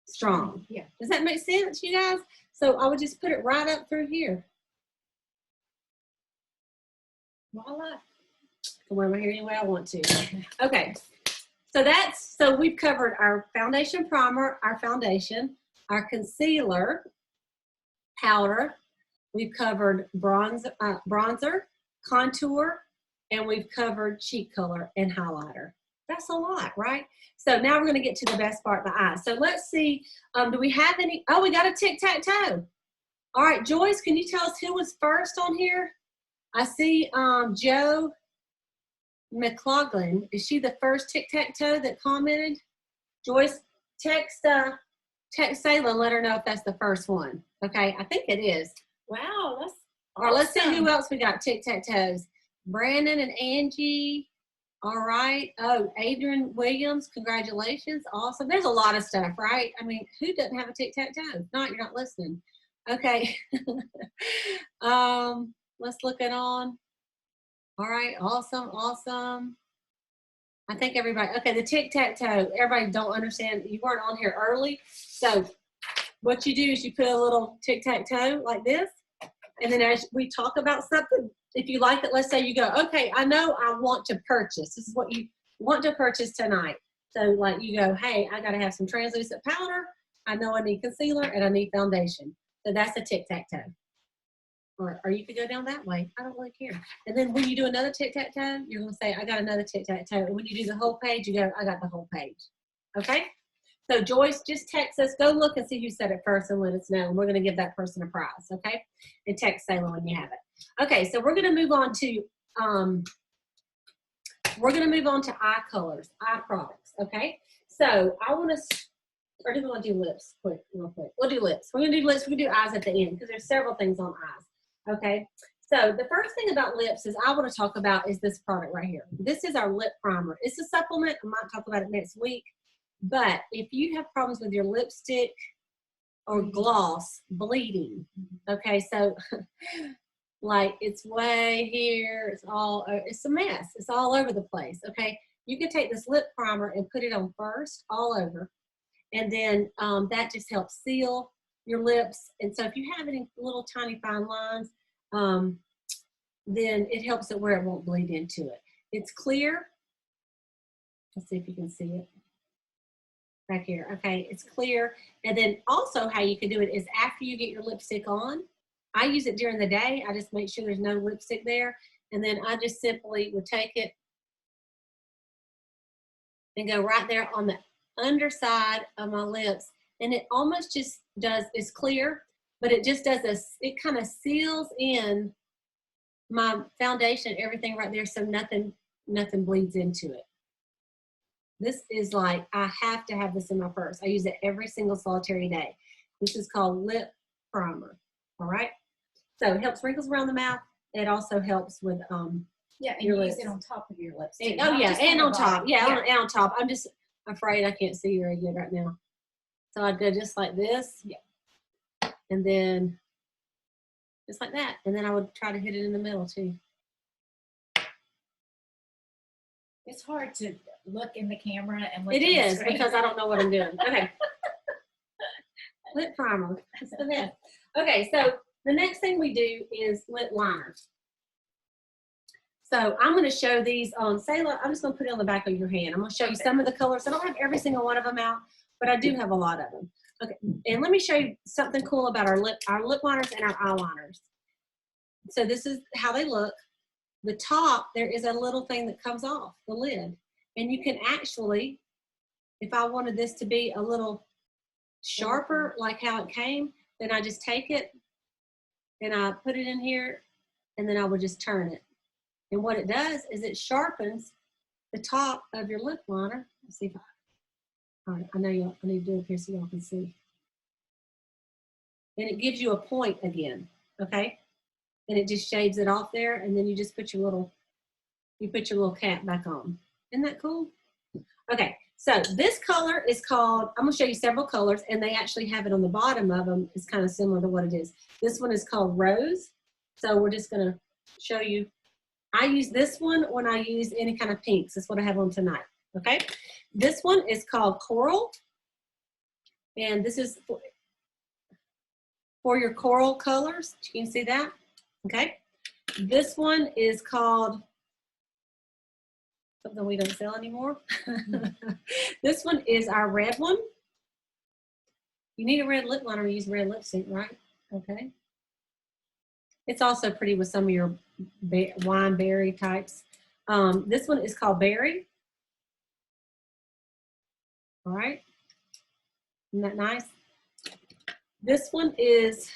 strong. Yeah. Does that make sense, you guys? So I would just put it right up through here. Voila. I can wear my hair any way I want to. Okay. So we've covered our foundation primer, our foundation, our concealer, powder. We've covered bronzer, contour, and we've covered cheek color and highlighter. That's a lot, right? So now we're going to get to the best part, the eyes. So let's see, do we have any? Oh, we got a tic-tac-toe. All right, Joyce, can you tell us who was first on here? I see Joe McLaughlin. Is she the first tic-tac-toe that commented? Joyce, text Sala and let her know if that's the first one. Okay, I think it is. Wow, that's All right, let's see awesome. who else we got tic-tac-toes. Brandon and Angie. All right. Oh, Adrian Williams, congratulations. Awesome. There's a lot of stuff, right? I mean, who doesn't have a tic-tac-toe? Not, you're not listening. Okay. Let's look it on. All right, awesome, awesome. I think everybody, okay, the tic-tac-toe, everybody don't understand, you weren't on here early. So what you do is you put a little tic-tac-toe like this, and then as we talk about something, if you like it, let's say you go, okay, I know I want to purchase. This is what you want to purchase tonight. So like you go, hey, I got to have some translucent powder. I know I need concealer and I need foundation. So that's a tic-tac-toe. Or you could go down that way. I don't really care. And then when you do another tic-tac-toe, you're going to say, I got another tic-tac-toe. And when you do the whole page, you go, I got the whole page. Okay? So Joyce, just text us. Go look and see who said it first and let us know. And we're going to give that person a prize. Okay? And text Sala when you have it. Okay, so we're going to move on to eye colors, eye products. Okay? So I want to, or do we want to do lips real quick? We'll do lips. We're going to do lips. We're going to do eyes at the end because there's several things on eyes. Okay, so the first thing about lips is I want to talk about is this product right here. This is our lip primer. It's a supplement. I might talk about it next week. But if you have problems with your lipstick or gloss bleeding, okay, so like it's way here, it's a mess. It's all over the place, okay? You can take this lip primer and put it on first all over. And then that just helps seal your lips. And so if you have any little tiny fine lines, then it helps it where it won't bleed into it. It's clear. Let's see if you can see it back here. Okay, it's clear. And then also how you can do it is after you get your lipstick on. I use it during the day. I just make sure there's no lipstick there. And then I just simply would take it and go right there on the underside of my lips. And it almost just does, it's clear, but it just does this, it kind of seals in my foundation, everything right there, so nothing bleeds into it. This is like, I have to have this in my purse. I use it every single solitary day. This is called lip primer, all right? So it helps wrinkles around the mouth. It also helps with yeah, and your you lips. use it on top of your lips too. And, oh yeah, and on top. Yeah, yeah. and on top. I'm just afraid I can't see very good right now. So I'd go just like this. Yeah. And then just like that. And then I would try to hit it in the middle too. It's hard to look in the camera and look It in the is screen. because I don't know what I'm doing. Okay. Lip primer. That's the best. Okay, so the next thing we do is lip liner. So I'm going to show these on Sala. I'm just going to put it on the back of your hand. I'm going to show you some of the colors. I don't have every single one of them out, but I do have a lot of them. Okay, and let me show you something cool about our lip liners and our eyeliners. So this is how they look. The top, there is a little thing that comes off the lid. And you can actually, if I wanted this to be a little sharper, like how it came, then I just take it and I put it in here and then I would just turn it. And what it does is it sharpens the top of your lip liner. Let's see if all right, I know I need to do it here so y'all can see. and it gives you a point again, okay? And it just shades it off there, and then you just put your little cap back on. Isn't that cool? Okay, so this color is called, I'm gonna show you several colors, and they actually have it on the bottom of them. It's kind of similar to what it is. This one is called Rose. So we're just gonna show you. I use this one when I use any kind of pinks. That's what I have on tonight, okay? This one is called Coral, and this is for your coral colors. You can see that, okay? This one is called something we don't sell anymore. This one is our red one. You need a red lip liner to use red lipstick, right? Okay. It's also pretty with some of your wine berry types. This one is called Berry. All right. Isn't that nice? This one is,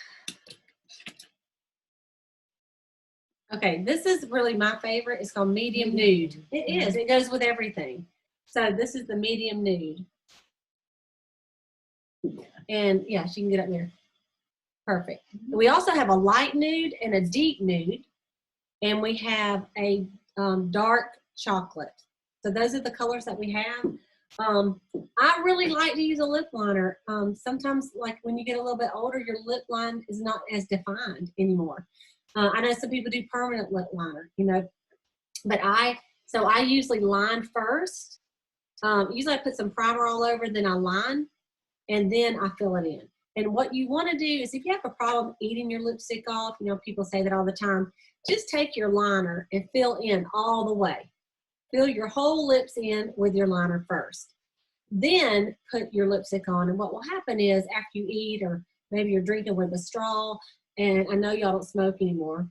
okay, this is really my favorite. It's called Medium Nude. It is. It goes with everything. So this is the Medium Nude. And yeah, she can get up there. Perfect. We also have a light nude and a deep nude. And we have a dark chocolate. So those are the colors that we have. I really like to use a lip liner. Sometimes, like when you get a little bit older, your lip line is not as defined anymore. I know some people do permanent lip liner, you know, but I usually line first. Usually I put some primer all over, then I line, and then I fill it in. And what you want to do is, if you have a problem eating your lipstick off, you know, people say that all the time, just take your liner and fill in all the way. Fill your whole lips in with your liner first. Then put your lipstick on, and what will happen is after you eat, or maybe you're drinking with a straw, and I know y'all don't smoke anymore.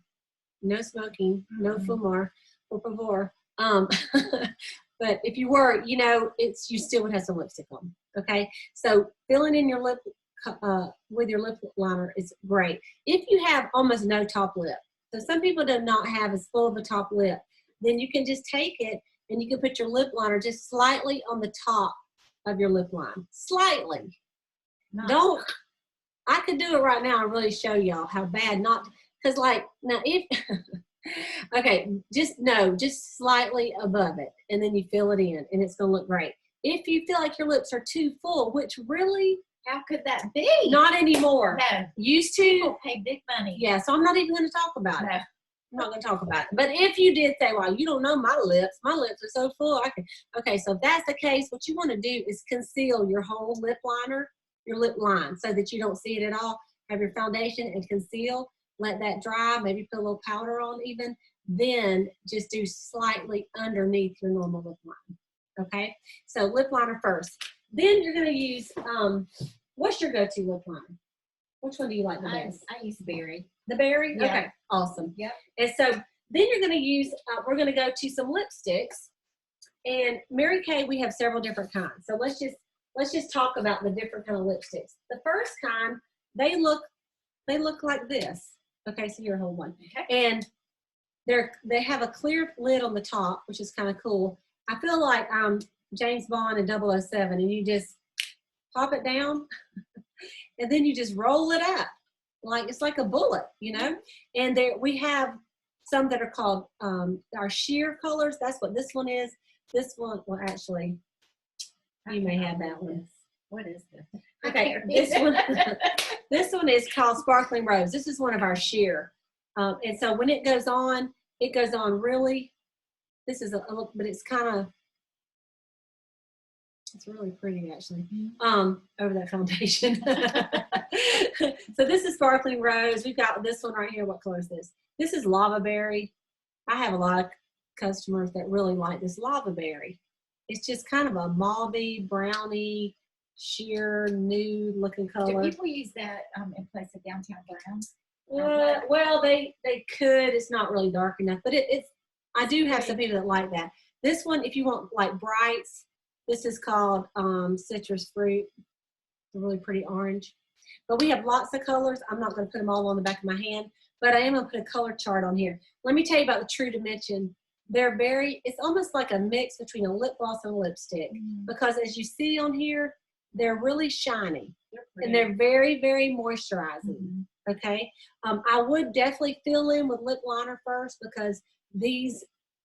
No smoking, no fumar, por favor. But if you were, you know, you still would have some lipstick on, okay? So filling in your lip with your lip liner is great. If you have almost no top lip, so some people do not have as full of a top lip, then you can just take it and you can put your lip liner just slightly on the top of your lip line. Slightly. Nice. I could do it right now and really show y'all how bad not, because like, now if, okay, just slightly above it, and then you fill it in, and it's gonna look great. If you feel like your lips are too full, which really, how could that be? Not anymore. No. Used to. People pay big money. Yeah, so I'm not even gonna talk about it. No. I'm not gonna talk about it. But if you did say, well, you don't know my lips are so full, okay, so if that's the case, what you wanna do is conceal your whole lip liner, your lip line, so that you don't see it at all. Have your foundation and conceal, let that dry, maybe put a little powder on even, then just do slightly underneath your normal lip line, okay? So lip liner first. Then you're gonna use, what's your go-to lip liner? Which one do you like the best? I use Berry. The Berry? Yeah. Okay, awesome. Yep. And so then you're gonna use, we're gonna go to some lipsticks. And Mary Kay, we have several different kinds. So let's just talk about the different kind of lipsticks. The first kind, they look like this. Okay, so you're hold one. Okay. And they have a clear lid on the top, which is kind of cool. I feel like James Bond in 007, and you just pop it down, and then you just roll it up. Like it's like a bullet, you know? And there we have some that are called our sheer colors. That's what this one is. This one, well, actually, you may have that one. What is this? Okay, this one is called Sparkling Rose. This is one of our sheer. And so when it goes on really, this is but it's kind of, it's really pretty actually, over that foundation. So this is Sparkling Rose. We've got this one right here. What color is this? This is Lava Berry. I have a lot of customers that really like this Lava Berry. It's just kind of a mauvey, browny, sheer, nude looking color. Do people use that in place of downtown brown? Well, they could. It's not really dark enough, but it's. I do have some people that like that. This one, if you want like brights, this is called citrus fruit. It's a really pretty orange. But we have lots of colors. I'm not going to put them all on the back of my hand, but I am going to put a color chart on here. Let me tell you about the True Dimension. It's almost like a mix between a lip gloss and a lipstick, because as you see on here, they're really shiny. They're And they're very, very moisturizing. Okay. I would definitely fill in with lip liner first because these,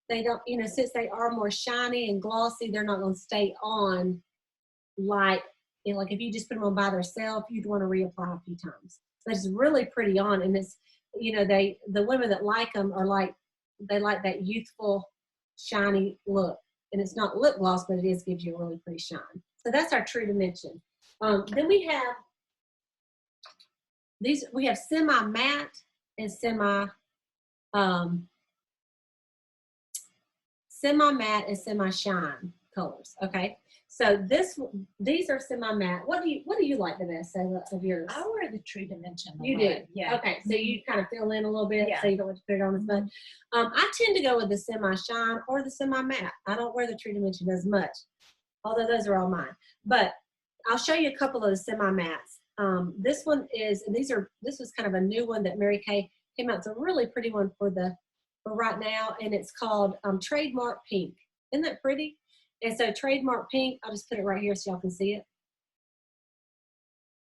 they don't, you know, since they are more shiny and glossy, they're not going to stay on like, you know, like if you just put them on by themselves, you'd want to reapply a few times. But it's really pretty on, and it's, you know, the women that like them are like, they like that youthful, shiny look. And it's not lip gloss, but it gives you a really pretty shine. So that's our True Dimension. Then we have these, we have semi-matte and semi-matte and semi-shine colors. Okay. So these are semi-matte. What do you like the best of yours? I wear the True Dimension. You do? Yeah. Okay. So you kind of fill in a little bit, so you don't have to put it on as much. I tend to go with the semi-shine or the semi-matte. I don't wear the True Dimension as much, although those are all mine. But I'll show you a couple of the semi-mattes. This one is, and this was kind of a new one that Mary Kay came out. It's a really pretty one for right now, and it's called Trademark Pink. Isn't that pretty? And so Trademark Pink, I'll just put it right here so y'all can see it.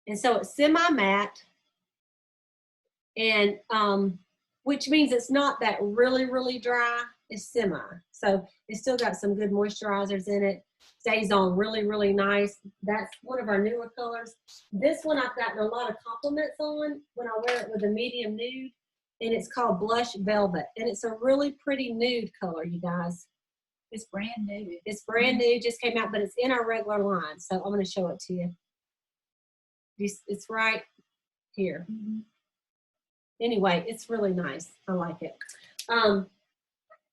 And so it's semi-matte, and which means it's not that really, really dry. It's semi. So it's still got some good moisturizers in it. Stays on really, really nice. That's one of our newer colors. This one I've gotten a lot of compliments on when I wear it with a medium nude, and it's called Blush Velvet. And it's a really pretty nude color, you guys. It's brand new. It's brand new, just came out, but it's in our regular line. So I'm going to show it to you. It's right here. Anyway, it's really nice. I like it.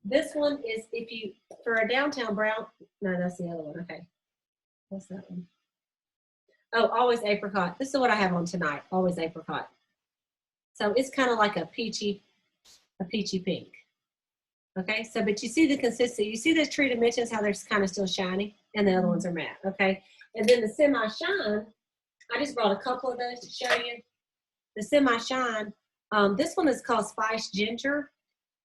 This one is, if you, for a downtown brown, no, that's the other one. Okay. What's that one? Oh, Always Apricot. This is what I have on tonight. Always Apricot. So it's kind of like a peachy pink. Okay, so, but you see the consistency. You see the True Dimensions, how they're kind of still shiny, and the other ones are matte, okay? And then the semi-shine, I just brought a couple of those to show you. The semi-shine, this one is called Spice Ginger,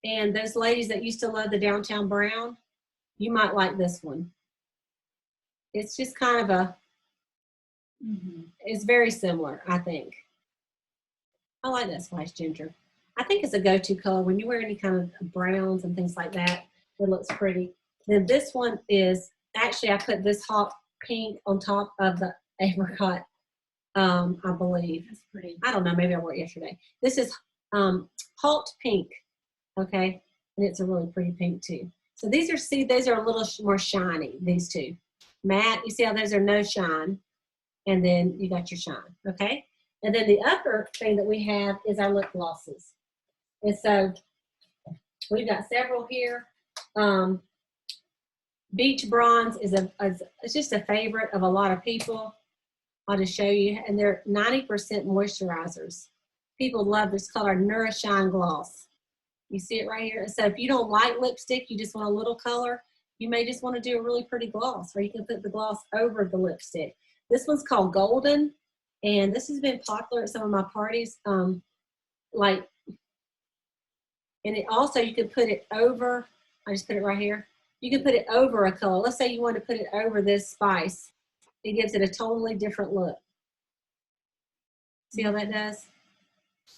and those ladies that used to love the Downtown Brown, you might like this one. It's just kind of a, it's very similar, I think. I like that Spice Ginger. I think it's a go-to color when you wear any kind of browns and things like that. It looks pretty. Then this one is, actually I put this hot pink on top of the apricot, I believe. That's pretty. I don't know, maybe I wore it yesterday. This is Halt Pink, okay? And it's a really pretty pink too. So these are a little more shiny, these two. Matte, you see how those are no shine, and then you got your shine, okay? And then the other thing that we have is our lip glosses. And so we've got several here. Beach Bronze is it's just a favorite of a lot of people. I'll just show you. And they're 90% moisturizers. People love this color, Nourish Shine Gloss. You see it right here? So if you don't like lipstick, you just want a little color, you may just want to do a really pretty gloss, or you can put the gloss over the lipstick. This one's called Golden, and this has been popular at some of my parties. And it also, you can put it over, I just put it right here. You can put it over a color. Let's say you want to put it over this spice. It gives it a totally different look. See how that does?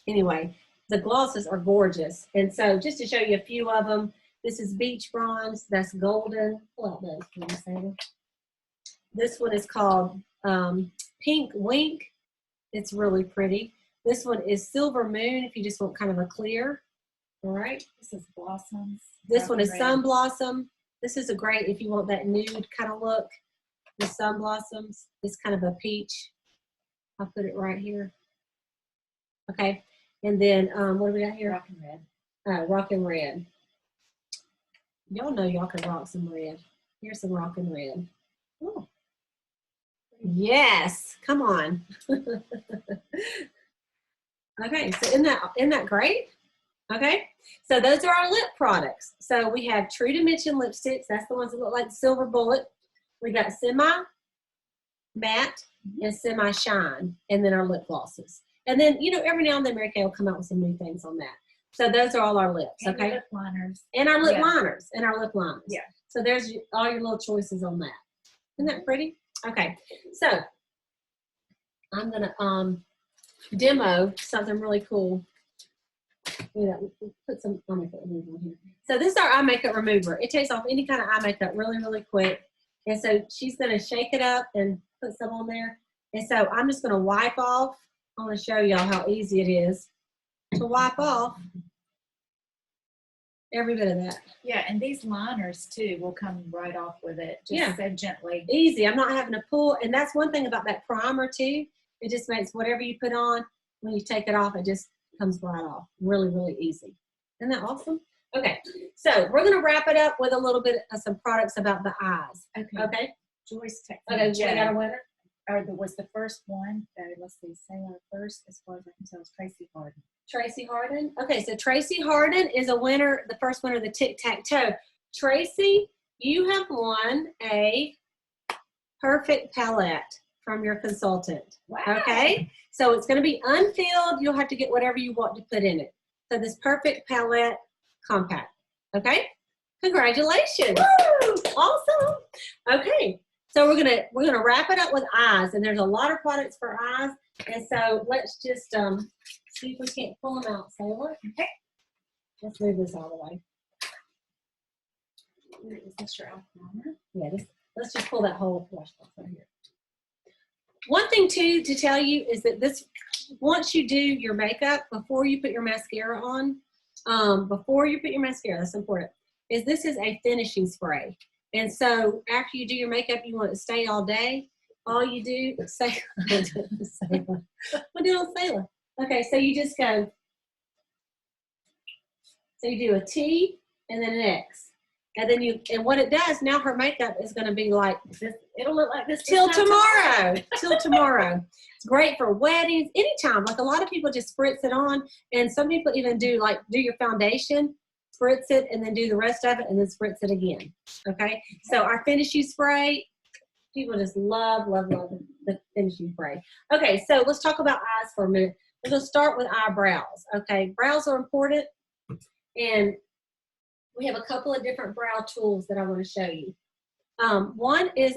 Anyway, the glosses are gorgeous. And so just to show you a few of them, this is Beach Bronze, that's Golden. Pull out those, can you say that? This one is called Pink Wink. It's really pretty. This one is Silver Moon, if you just want kind of a clear. All right. This is Blossoms. This one is Sun Blossom. This is a great if you want that nude kind of look. The Sun Blossoms. It's kind of a peach. I'll put it right here. Okay. And then what do we got here? Rockin' Red. Rockin' Red. Y'all know y'all can rock some red. Here's some Rockin' Red. Oh. Yes. Come on. Okay. So isn't that great? Okay, so those are our lip products. So we have True Dimension lipsticks. That's the ones that look like Silver Bullet. We got semi-matte and semi-shine, and then our lip glosses. And then, you know, every now and then Mary Kay will come out with some new things on that. So those are all our lips, and okay? Lip liners. And our lip liners. And our lip liners. Yeah. So there's all your little choices on that. Isn't that pretty? Okay, so I'm gonna demo something really cool. You know, put some eye makeup remover on here. So this is our eye makeup remover. It takes off any kind of eye makeup really, really quick. And so she's gonna shake it up and put some on there. And so I'm just gonna wipe off. I want to show y'all how easy it is to wipe off every bit of that. Yeah, and these liners too will come right off with it, just so gently. Easy. I'm not having to pull. And that's one thing about that primer too. It just makes whatever you put on, when you take it off, it just comes right off. Really, really easy. Isn't that awesome? Okay, so we're going to wrap it up with a little bit of some products about the eyes. Okay. Joyce texted Okay, me. we got a winner? Or was the first one, let's see, Sala first, as far as I can tell, is Tracy Harden. Tracy Harden. Okay, so Tracy Harden is a winner, the first winner of the tic-tac-toe. Tracy, you have won a perfect palette from your consultant. Wow. Okay, so it's going to be unfilled. You'll have to get whatever you want to put in it. So this perfect palette compact. Okay, congratulations. Woo! Awesome. Okay, so we're gonna wrap it up with eyes, and there's a lot of products for eyes. And so let's just see if we can't pull them out, Sala. Okay. Let's move this all the way. Is this your eyeliner? Yeah, let's just pull that whole brush off right here. One thing too to tell you is that this, once you do your makeup, before you put your mascara on, that's important, is this is a finishing spray. And so after you do your makeup, you want it to stay all day. All you do is say, I'm doing Sala. Okay, so you just go, so you do a T and then an X. And then and what it does, now her makeup is going to be like this. It'll look like this till tomorrow. Till tomorrow. It's great for weddings, anytime. Like a lot of people just spritz it on, and some people even do your foundation, spritz it, and then do the rest of it, and then spritz it again. Okay. So our finishing spray, people just love the finishing spray. Okay, so let's talk about eyes for a minute. We're going to start with eyebrows. Okay, brows are important, and we have a couple of different brow tools that I want to show you. One is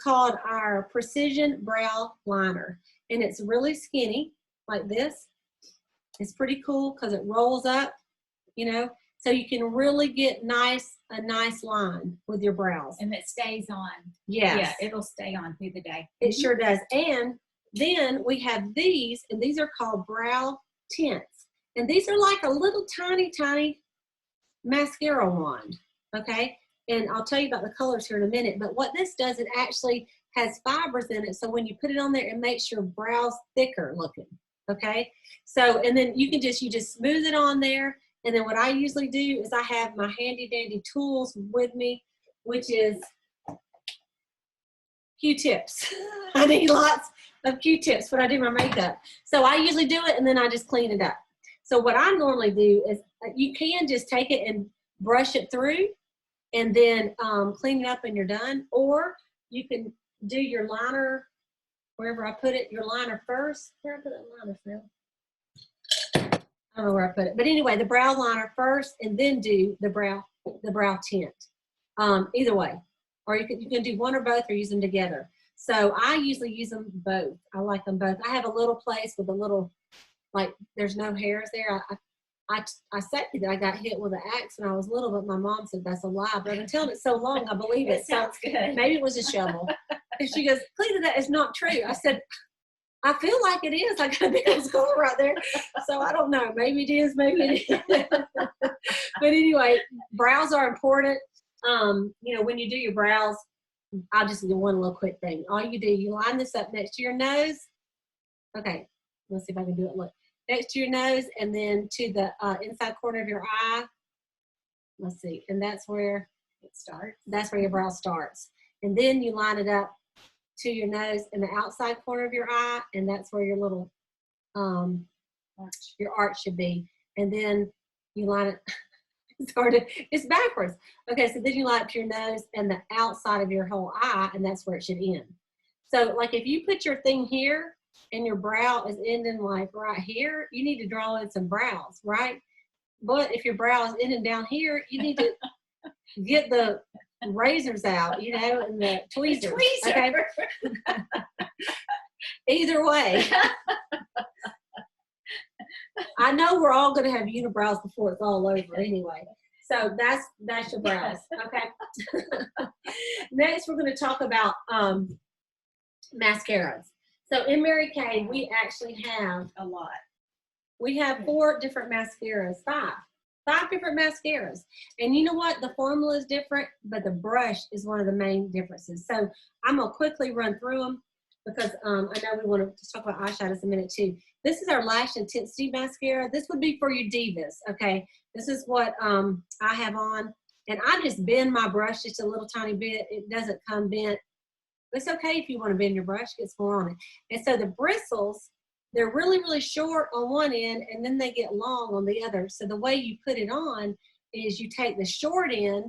called our Precision Brow Liner, and it's really skinny like this. It's pretty cool because it rolls up, so you can really get a nice line with your brows. And it stays on. Yes. Yeah, it'll stay on through the day. It sure does. And then we have these, and these are called brow tints. And these are like a little tiny mascara wand, okay? And I'll tell you about the colors here in a minute, but what this does, it actually has fibers in it, so when you put it on there, it makes your brows thicker looking, okay? So, and then you just smooth it on there, and then what I usually do is I have my handy dandy tools with me, which is Q-tips. I need lots of Q-tips when I do my makeup. So I usually do it, and then I just clean it up. So what I normally do is you can just take it and brush it through and then clean it up and you're done. Or you can do your liner, wherever I put it, your liner first. Where I put that liner, Phil? I don't know where I put it. But anyway, the brow liner first and then do the brow tint. Either way. Or you can do one or both or use them together. So I usually use them both. I like them both. I have a little place with a little, like, there's no hairs there. I said that I got hit with an axe when I was little, but my mom said that's a lie. But I've been telling it so long, I believe it. Sounds good. Maybe it was a shovel. And she goes, Cleta, that is not true. I said, I feel like it is. I got a big old scar right there. So I don't know. Maybe it is. Maybe it is. But anyway, brows are important. When you do your brows, I'll just do one little quick thing. All you do, you line this up next to your nose. Okay, let's see if I can do it. Look, next to your nose, and then to the inside corner of your eye. Let's see, and that's where it starts. That's where your brow starts. And then you line it up to your nose and the outside corner of your eye, and that's where your little your arch should be. And then you line it. It's backwards. Okay, so then you line up to your nose and the outside of your whole eye, and that's where it should end. So, like, if you put your thing here and your brow is ending like right here, you need to draw in some brows, right? But if your brow is ending down here, you need to get the razors out, and the tweezers. Okay. Either way. I know we're all going to have unibrows before it's all over anyway. So that's your brows, okay? Next, we're going to talk about mascaras. So in Mary Kay, we actually have A lot. we have 4 different mascaras, 5 different mascaras. And you know what? The formula is different, but the brush is one of the main differences. So I'm going to quickly run through them because I know we want to just talk about eyeshadows a minute too. This is our Lash Intensity Mascara. This would be for your divas, okay? This is what I have on. And I just bend my brush just a little tiny bit. It doesn't come bent. It's okay if you want to bend your brush, get some more on it. And so the bristles, they're really, really short on one end, and then they get long on the other. So the way you put it on is you take the short end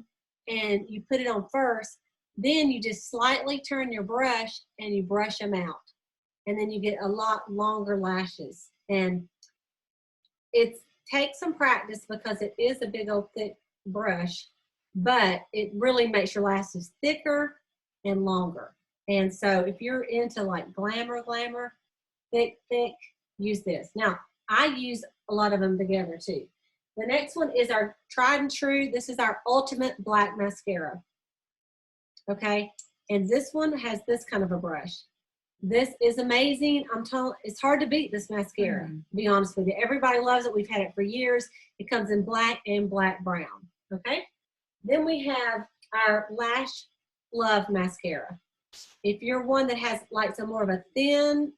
and you put it on first. Then you just slightly turn your brush and you brush them out. And then you get a lot longer lashes. And it takes some practice because it is a big old thick brush, but it really makes your lashes thicker and longer. And so if you're into like glamour, thick, use this. Now, I use a lot of them together too. The next one is our tried and true. This is our Ultimate Black Mascara. Okay, and this one has this kind of a brush. This is amazing. I'm telling, it's hard to beat this mascara, to be honest with you. Everybody loves it. We've had it for years. It comes in black and black brown. Okay, then we have our Lash Love Mascara. If you're one that has like some more of a thin,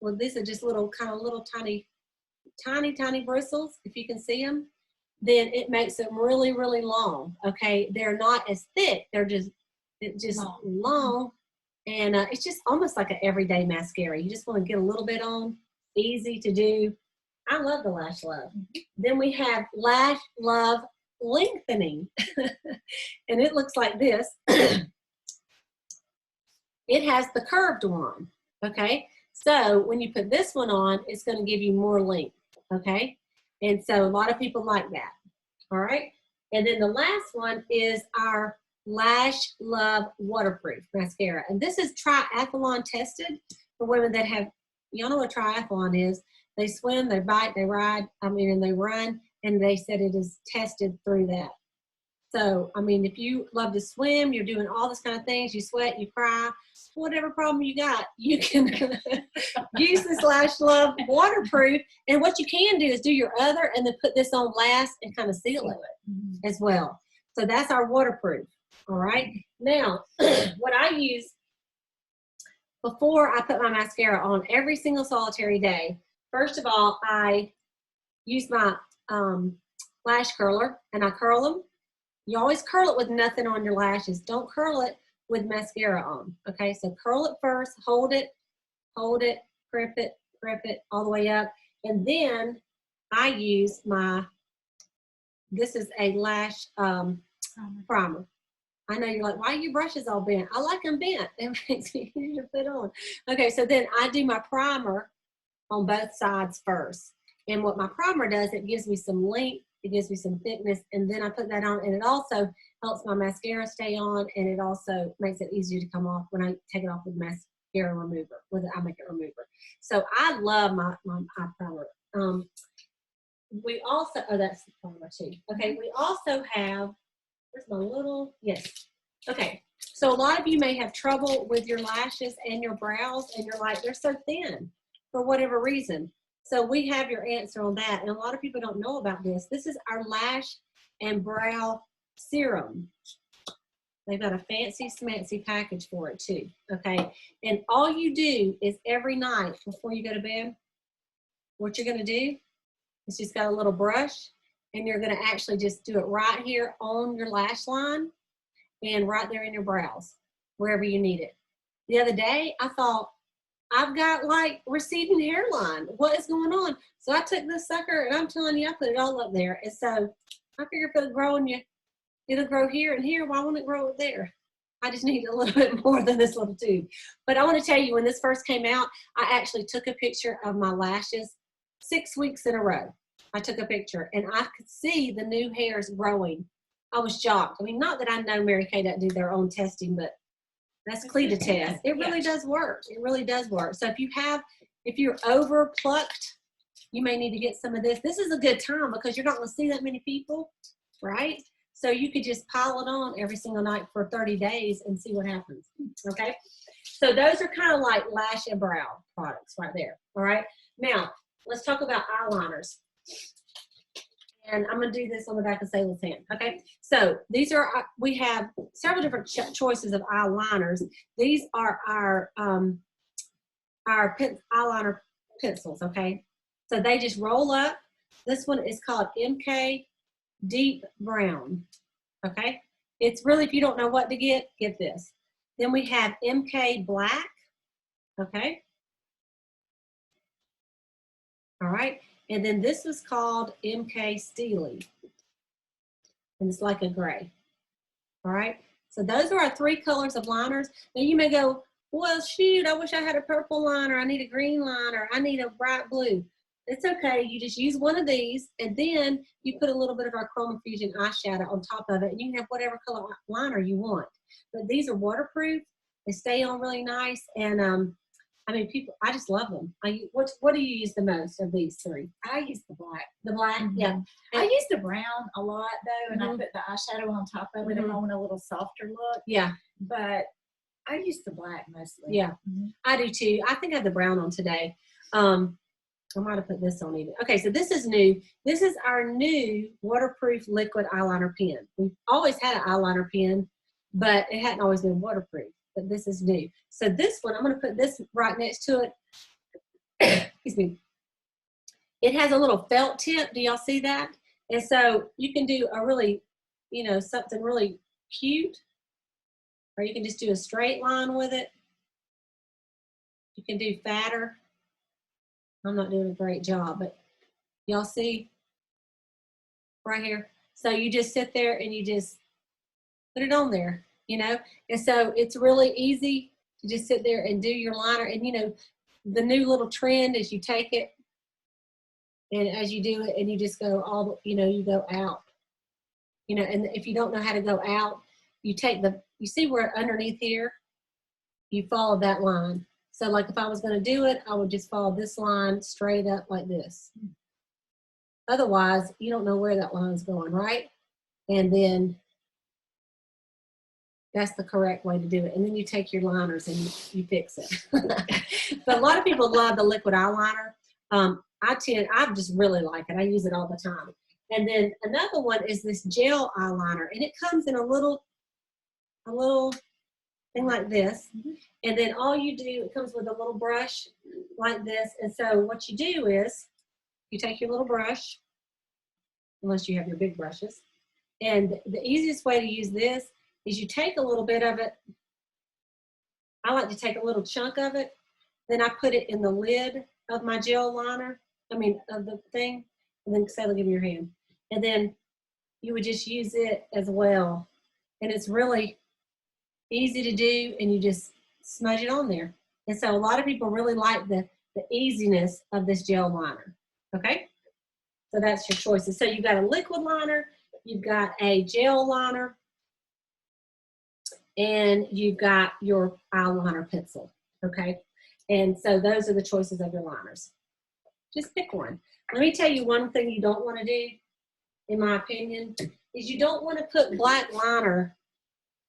well, these are just little tiny bristles, if you can see them, then it makes them really, really long. Okay, they're not as thick. They're just long. And it's just almost like an everyday mascara. You just want to get a little bit on, easy to do. I love the Lash Love. Then we have Lash Love Lengthening. And it looks like this. It has the curved one, okay? So when you put this one on, it's going to give you more length, okay? And so a lot of people like that, all right? And then the last one is our Lash Love Waterproof Mascara. And this is triathlon tested for women that have, y'all know what triathlon is. They swim, they bike, they ride, and they run, and they said it is tested through that. So, I mean, if you love to swim, you're doing all this kind of things, you sweat, you cry, whatever problem you got, you can use this Lash Love Waterproof. And what you can do is do your other and then put this on last and kind of seal it as well. So that's our waterproof. All right. Now, what I use before I put my mascara on every single solitary day, first of all, I use my lash curler and I curl them. You always curl it with nothing on your lashes. Don't curl it with mascara on. Okay, so curl it first, hold it, grip it all the way up. And then I use this is a lash primer. I know you're like, why are your brushes all bent? I like them bent. It makes it easier to put on. Okay, so then I do my primer on both sides first. And what my primer does, it gives me some length, it gives me some thickness, and then I put that on, and it also helps my mascara stay on, and it also makes it easier to come off when I take it off with mascara remover, with the eye makeup remover. So I love my eye primer. We also, oh, that's the primer too. Okay, we also have, where's my little, yes. Okay, so a lot of you may have trouble with your lashes and your brows, and you're like, they're so thin for whatever reason. So we have your answer on that. And a lot of people don't know about this. This is our lash and brow serum. They've got a fancy smancy package for it too, okay? And all you do is every night before you go to bed, what you're gonna do is just got a little brush, and you're gonna actually just do it right here on your lash line and right there in your brows, wherever you need it. The other day, I thought, I've got like receding hairline. What is going on? So I took this sucker, and I'm telling you, I put it all up there. And so I figure if it'll grow in you, it'll grow here and here. Why won't it grow there? I just need a little bit more than this little tube. But I want to tell you, when this first came out, I actually took a picture of my lashes 6 weeks in a row. I took a picture, and I could see the new hairs growing. I was shocked. I mean, not that I know Mary Kay doesn't do their own testing, but That's Cleta test. It really does work. It really does work. So if you're over plucked, you may need to get some of this. This is a good time because you're not going to see that many people, right? So you could just pile it on every single night for 30 days and see what happens, okay? So those are kind of like lash and brow products right there, all right? Now, let's talk about eyeliners. And I'm going to do this on the back of Sala's hand, okay? So these are, we have several different choices of eyeliners. These are our eyeliner pencils, okay? So they just roll up. This one is called MK Deep Brown, okay? It's really, if you don't know what to get this. Then we have MK Black, okay? All right, and then this is called MK Steely, and it's like a gray, all right? So those are our 3 colors of liners. Now you may go, well, shoot, I wish I had a purple liner. I need a green liner. I need a bright blue. It's okay. You just use one of these, and then you put a little bit of our Chroma Fusion eyeshadow on top of it, and you can have whatever color liner you want. But these are waterproof. They stay on really nice, and I mean, I just love them. What do you use the most of these 3? I use the black. The black, yeah. I use the brown a lot though, and I put the eyeshadow on top of it if I want a little softer look. Yeah. But I use the black mostly. Yeah, I do too. I think I have the brown on today. I might have put this on even. Okay, so this is new. This is our new waterproof liquid eyeliner pen. We've always had an eyeliner pen, but it hadn't always been waterproof. But this is new. So this one, I'm going to put this right next to it. Excuse me. It has a little felt tip. Do y'all see that? And so you can do a really, something really cute, or you can just do a straight line with it. You can do fatter. I'm not doing a great job, but y'all see right here? So you just sit there and you just put it on there, And so it's really easy to just sit there and do your liner. And, the new little trend is you take it, and as you do it, and you just go you go out. And if you don't know how to go out, you see where underneath here, you follow that line. So like if I was going to do it, I would just follow this line straight up like this. Otherwise, you don't know where that line's going, right? And then that's the correct way to do it. And then you take your liners and you fix it. But a lot of people love the liquid eyeliner. I just really like it. I use it all the time. And then another one is this gel eyeliner, and it comes in a little thing like this. And then all you do, it comes with a little brush like this. And so what you do is you take your little brush, unless you have your big brushes. And the easiest way to use this is you take a little bit of it. I like to take a little chunk of it. Then I put it in the lid of my gel liner. Of the thing. And then Sala, give me your hand. And then you would just use it as well. And it's really easy to do, and you just smudge it on there. And so a lot of people really like the easiness of this gel liner. Okay? So that's your choices. So you've got a liquid liner, you've got a gel liner, and you've got your eyeliner pencil. Okay? And so those are the choices of your liners. Just pick one. Let me tell you one thing you don't want to do, in my opinion, is you don't want to put black liner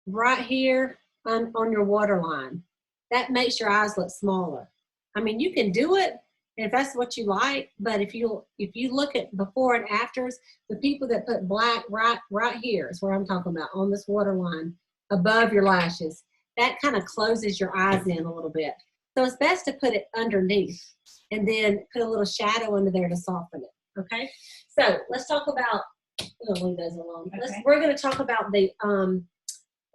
right here on your waterline. That makes your eyes look smaller. You can do it if that's what you like, but if you look at before and afters, the people that put black right here is where I'm talking about, on this waterline above your lashes, that kind of closes your eyes in a little bit. So it's best to put it underneath and then put a little shadow under there to soften it. Okay, so let's talk about. I'm gonna leave those alone. Okay. We're gonna talk about the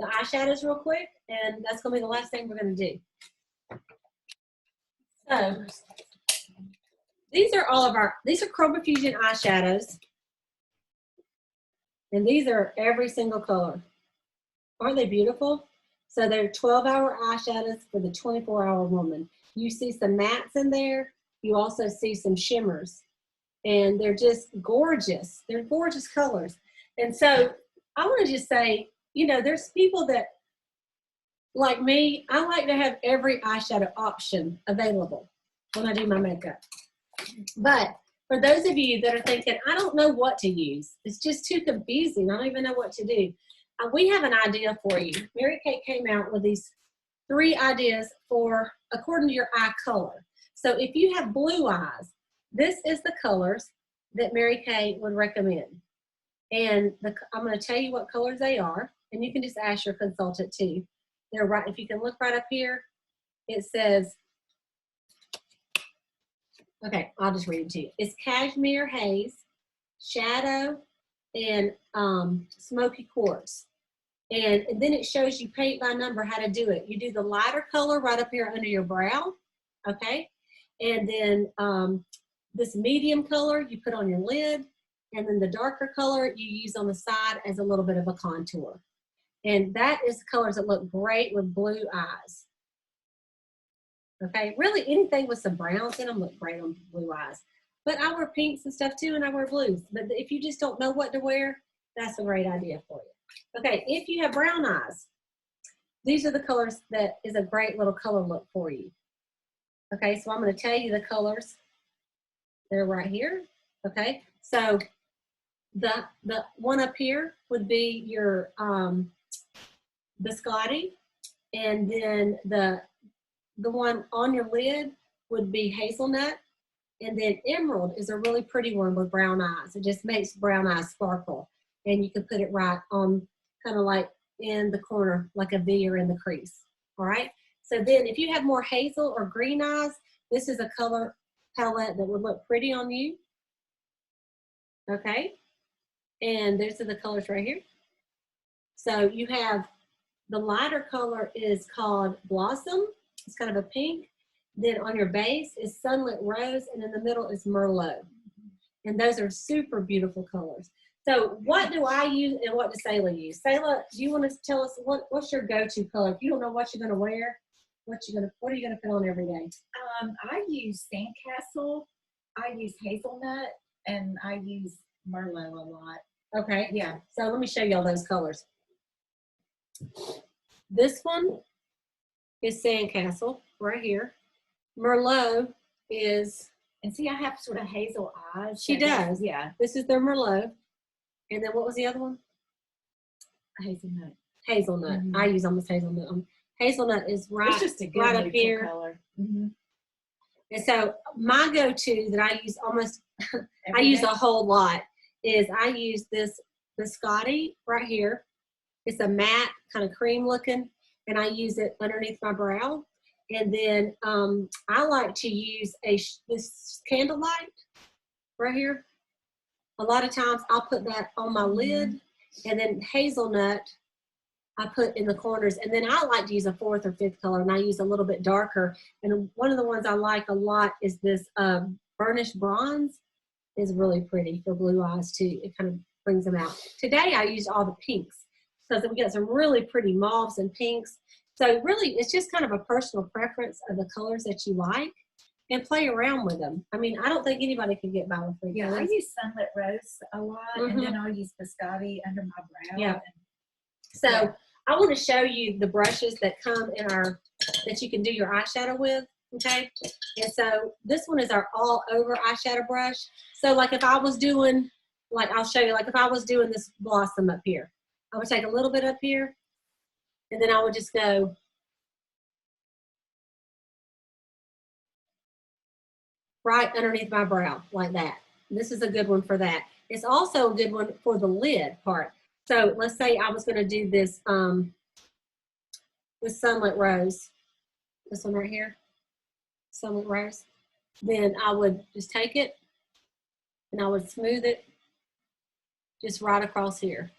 eyeshadows real quick, and that's gonna be the last thing we're gonna do. So these are Chroma Fusion eyeshadows, and these are every single color. Aren't they beautiful? So they're 12-hour eyeshadows for the 24-hour woman. You see some mattes in there. You also see some shimmers, and they're just gorgeous. They're gorgeous colors. And so I want to just say, there's people that like me, I like to have every eyeshadow option available when I do my makeup. But for those of you that are thinking, I don't know what to use, it's just too confusing, I don't even know what to do, we have an idea for you. Mary Kate came out with these 3 ideas for according to your eye color. So if you have blue eyes, this is the colors that Mary Kate would recommend. And I'm going to tell you what colors they are, and you can just ask your consultant too. They're right, if you can look right up here, it says, okay, I'll just read it to you. It's Cashmere Haze, Shadow, and Smoky Quartz. And then it shows you paint by number how to do it. You do the lighter color right up here under your brow, okay? And then this medium color you put on your lid, and then the darker color you use on the side as a little bit of a contour. And that is the colors that look great with blue eyes. Okay, really anything with some browns in them look great on blue eyes. But I wear pinks and stuff too, and I wear blues. But if you just don't know what to wear, that's a great idea for you. Okay, if you have brown eyes, these are the colors that is a great little color look for you. Okay, so I'm going to tell you the colors. They're right here. Okay, so the one up here would be your biscotti, and then the one on your lid would be hazelnut, and then emerald is a really pretty one with brown eyes. It just makes brown eyes sparkle, and you can put it right on, kind of like in the corner, like a V or in the crease. All right, so then if you have more hazel or green eyes, this is a color palette that would look pretty on you. Okay, and these are the colors right here. So you have the lighter color is called Blossom. It's kind of a pink. Then on your base is Sunlit Rose, and in the middle is Merlot. And those are super beautiful colors. So what do I use and what does Sala use? Sala, do you want to tell us what's your go-to color? If you don't know what you're going to wear, what are you going to put on every day? I use Sandcastle, I use Hazelnut, and I use Merlot a lot. Okay. Yeah. So let me show you all those colors. This one is Sandcastle right here. Merlot is, and see, I have sort of hazel eyes. She does. Yeah. This is their Merlot. And then what was the other one? Hazelnut. Hazelnut. I use almost hazelnut. Hazelnut is right, it's just a good right up here. Color. And so my go-to that I use almost, I use a whole lot, is I use this biscotti right here. It's a matte, kind of cream looking, and I use it underneath my brow. And then I like to use this candlelight right here. A lot of times I'll put that on my lid, and then hazelnut I put in the corners. And then I like to use a 4th or 5th color, and I use a little bit darker. And one of the ones I like a lot is this burnished bronze. Is really pretty for blue eyes too. It kind of brings them out. Today I used all the pinks because we got some really pretty mauves and pinks. So really it's just kind of a personal preference of the colors that you like, and play around with them. I mean, I don't think anybody could get by with 3 colors. I use Sunlit Rose a lot, and then I'll use biscotti under my brow. Yeah. So I want to show you the brushes that come in that you can do your eyeshadow with. Okay, and so this one is our all over eyeshadow brush. So like if I was doing, like I'll show you, like if I was doing this blossom up here, I would take a little bit up here, and then I would just go right underneath my brow like that. This is a good one for that. It's also a good one for the lid part. So let's say I was going to do this this Sunlit Rose, this one right here. Sunlit Rose, then I would just take it and I would smooth it just right across here.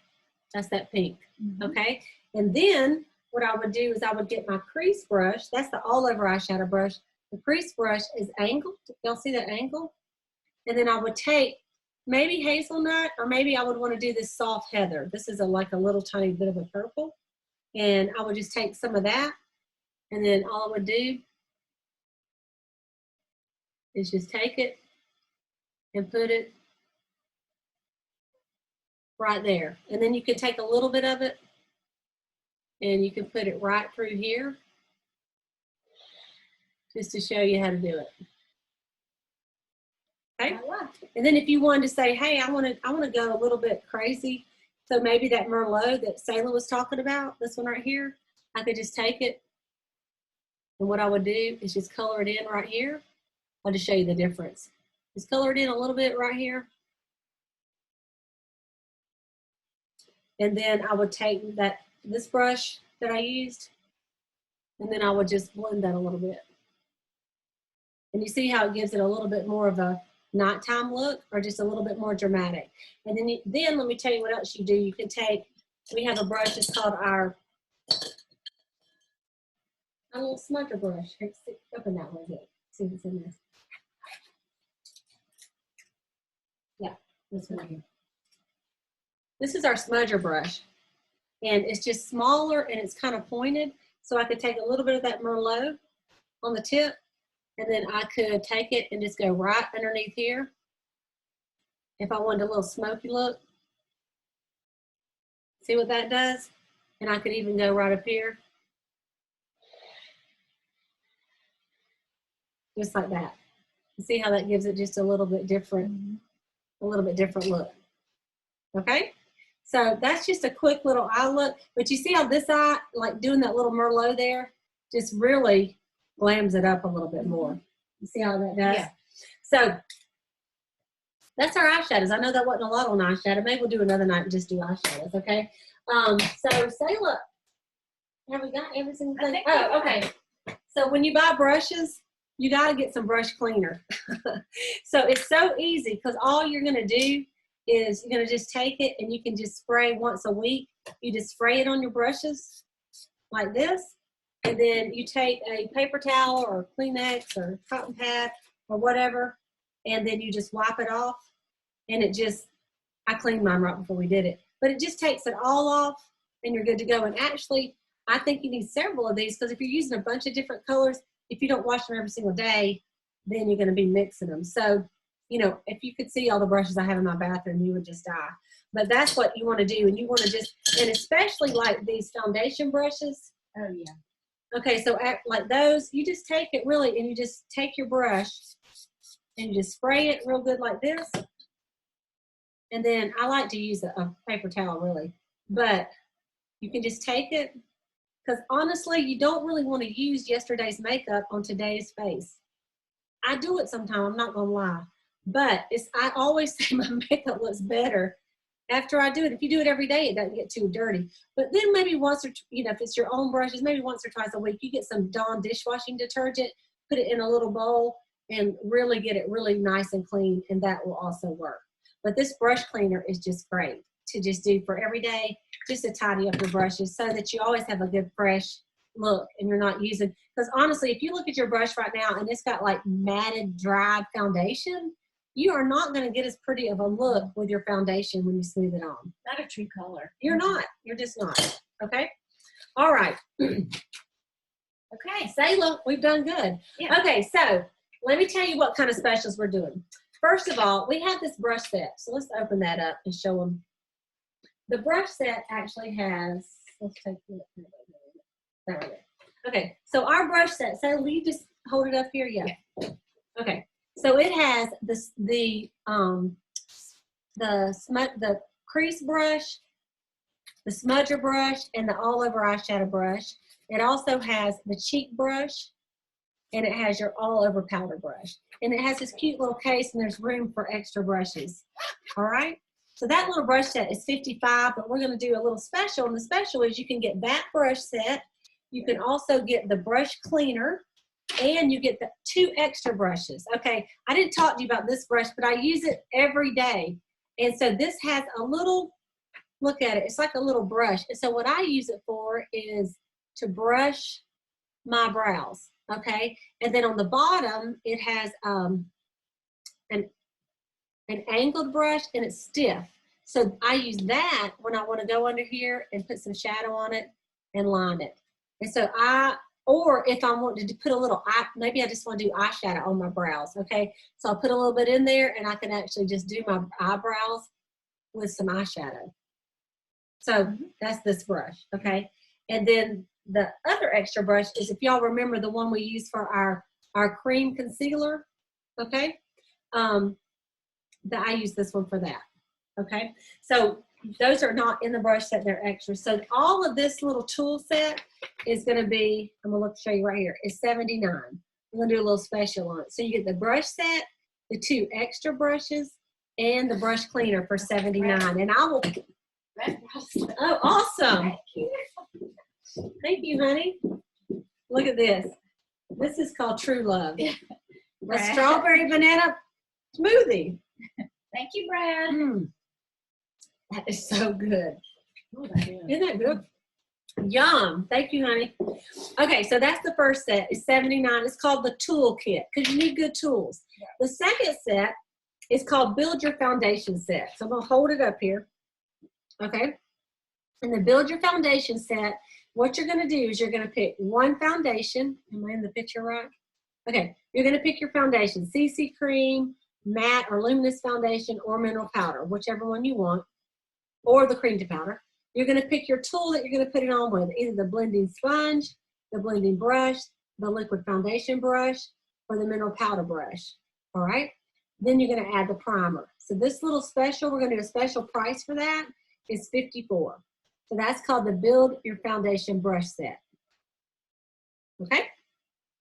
That's that pink, okay? And then what I would do is I would get my crease brush. That's the all over eyeshadow brush. The crease brush is angled. Y'all see that angle? And then I would take maybe hazelnut, or maybe I would want to do this soft heather. This is like a little tiny bit of a purple. And I would just take some of that, and then all I would do is just take it and put it right there. And then you can take a little bit of it And you can put it right through here just to show you how to do it. Okay. And then if you wanted to say, hey, I want to go a little bit crazy, so maybe that Merlot that Sala was talking about, this one right here, I could just take it, and what I would do is just color it in right here. I'll just show you the difference. Just color it in a little bit right here. And then I would take this brush that I used, and then I would just blend that a little bit. And you see how it gives it a little bit more of a nighttime look, or just a little bit more dramatic. And then let me tell you what else you do. You can take, we have a brush that's called our little smudger brush. Open that one again. See what's in this. Yeah, this one right here. This is our smudger brush. And it's just smaller and it's kind of pointed. So I could take a little bit of that Merlot on the tip, and then I could take it and just go right underneath here. If I wanted a little smoky look. See what that does? And I could even go right up here. Just like that. You see how that gives it just a little bit different look. Okay? So that's just a quick little eye look. But you see how this eye, like doing that little Merlot there, just really glams it up a little bit more. You see how that does? Yeah. So that's our eyeshadows. I know that wasn't a lot on eyeshadow. Maybe we'll do another night and just do eyeshadows, okay? So Sala, have we got every single thing? Oh, okay. So when you buy brushes, you got to get some brush cleaner. So it's so easy, because all you're going to do is you're going to just take it and you can just spray once a week. You just spray it on your brushes like this. And then you take a paper towel or Kleenex or cotton pad or whatever, and then you just wipe it off. And it just, I cleaned mine right before we did it, but it just takes it all off and you're good to go. And actually, I think you need several of these, because if you're using a bunch of different colors, if you don't wash them every single day, then you're going to be mixing them. So, you know, if you could see all the brushes I have in my bathroom, you would just die. But that's what you want to do. And you want to just, and especially like these foundation brushes. Oh, yeah. Okay, so like those, you just take it really, and you just take your brush and you just spray it real good like this. And then I like to use a paper towel really, but you can just take it, because honestly, you don't really want to use yesterday's makeup on today's face. I do it sometimes, I'm not gonna lie, but I always say my makeup looks better after I do it. If you do it every day, it doesn't get too dirty. But then maybe once or, you know, if it's your own brushes, maybe once or twice a week, you get some Dawn dishwashing detergent, put it in a little bowl, and really get it really nice and clean, and that will also work. But this brush cleaner is just great to just do for every day, just to tidy up your brushes so that you always have a good fresh look, and you're not using, because honestly, if you look at your brush right now and it's got like matted, dry foundation, you are not going to get as pretty of a look with your foundation when you smooth it on. Not a true color. You're not. You're just not. Okay? All right. Okay, Sala, we've done good. Yeah. Okay, so let me tell you what kind of specials we're doing. First of all, we have this brush set. So let's open that up and show them. The brush set actually has, let's take it. There we go. Okay, so our brush set, so will you just hold it up here? Yeah. Okay, so it has the crease brush, the smudger brush, and the all over eyeshadow brush. It also has the cheek brush, and it has your all over powder brush. And it has this cute little case, and there's room for extra brushes. All right, so that little brush set is $55, but we're gonna do a little special, and the special is you can get that brush set. You can also get the brush cleaner, and you get the 2 extra brushes. Okay, I didn't talk to you about this brush, but I use it every day. And so this has a little, look at it, it's like a little brush. And so what I use it for is to brush my brows, okay? And then on the bottom, it has an angled brush, and it's stiff. So I use that when I want to go under here and put some shadow on it and line it. And so or if I want to put a little, maybe I just want to do eyeshadow on my brows, okay? So I'll put a little bit in there, and I can actually just do my eyebrows with some eyeshadow. So that's this brush, okay? And then the other extra brush is, if y'all remember, the one we use for our cream concealer, okay? I use this one for that, okay? So those are not in the brush set, they're extra. So all of this little tool set is gonna be, I'm gonna show you right here, is $79. I'm gonna do a little special on it. So you get the brush set, the 2 extra brushes, and the brush cleaner for $79. And I will, oh, awesome. Thank you, honey. Look at this. This is called True Love. A strawberry banana smoothie. Thank you, Brad. That is so good. Isn't that good? Yum. Thank you, honey. Okay, so that's the first set. It's $79. It's called the tool kit because you need good tools. The second set is called Build Your Foundation set. So I'm going to hold it up here. Okay. And the Build Your Foundation set, what you're going to do is you're going to pick one foundation. Am I in the picture right? Okay. You're going to pick your foundation, CC cream, matte or luminous foundation, or mineral powder, whichever one you want, or the cream to powder. You're going to pick your tool that you're going to put it on with, either the blending sponge, the blending brush, the liquid foundation brush, or the mineral powder brush. All right. Then you're going to add the primer. So this little special, we're going to do a special price for that, is $54. So that's called the Build Your Foundation brush set. Okay.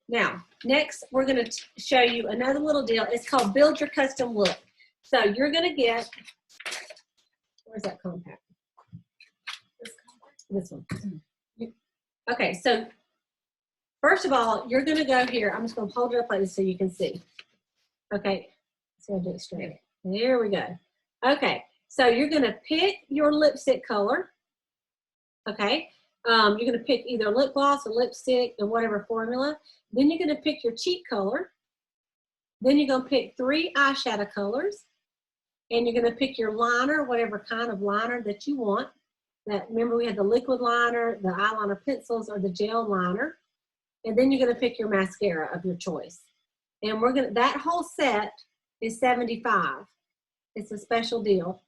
Now, next, we're going to show you another little deal. It's called Build Your Custom Look. So you're going to get, where's that compact? This one. Okay, so first of all, you're going to go here. I'm just going to hold it up like this so you can see. Okay, so I'll do it straight. There we go. Okay, so you're going to pick your lipstick color. Okay, you're going to pick either lip gloss or lipstick and whatever formula. Then you're going to pick your cheek color. Then you're going to pick 3 eyeshadow colors. And you're going to pick your liner, whatever kind of liner that you want. Remember, we had the liquid liner, the eyeliner pencils, or the gel liner. And then you're going to pick your mascara of your choice. And that whole set is $75. It's a special deal.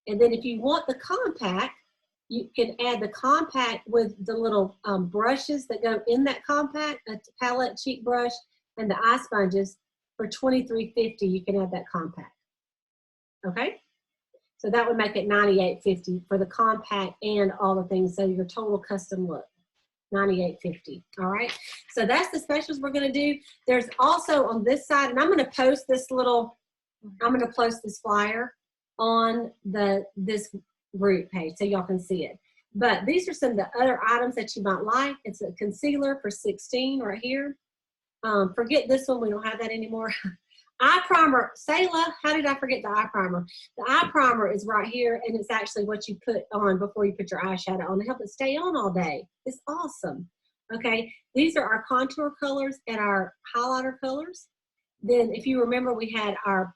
And then if you want the compact, you can add the compact with the little brushes that go in that compact, a palette cheek brush, and the eye sponges for $23.50. You can add that compact. Okay? So that would make it $98.50 for the compact and all the things. So your total custom look, $98.50. All right? So that's the specials we're going to do. There's also on this side, and I'm going to post this flyer on this group page so y'all can see it. But these are some of the other items that you might like. It's a concealer for $16 right here. Forget this one. We don't have that anymore. Eye primer. Sala, how did I forget the eye primer? The eye primer is right here, and it's actually what you put on before you put your eyeshadow on to help it stay on all day. It's awesome. Okay, these are our contour colors and our highlighter colors. Then if you remember, we had our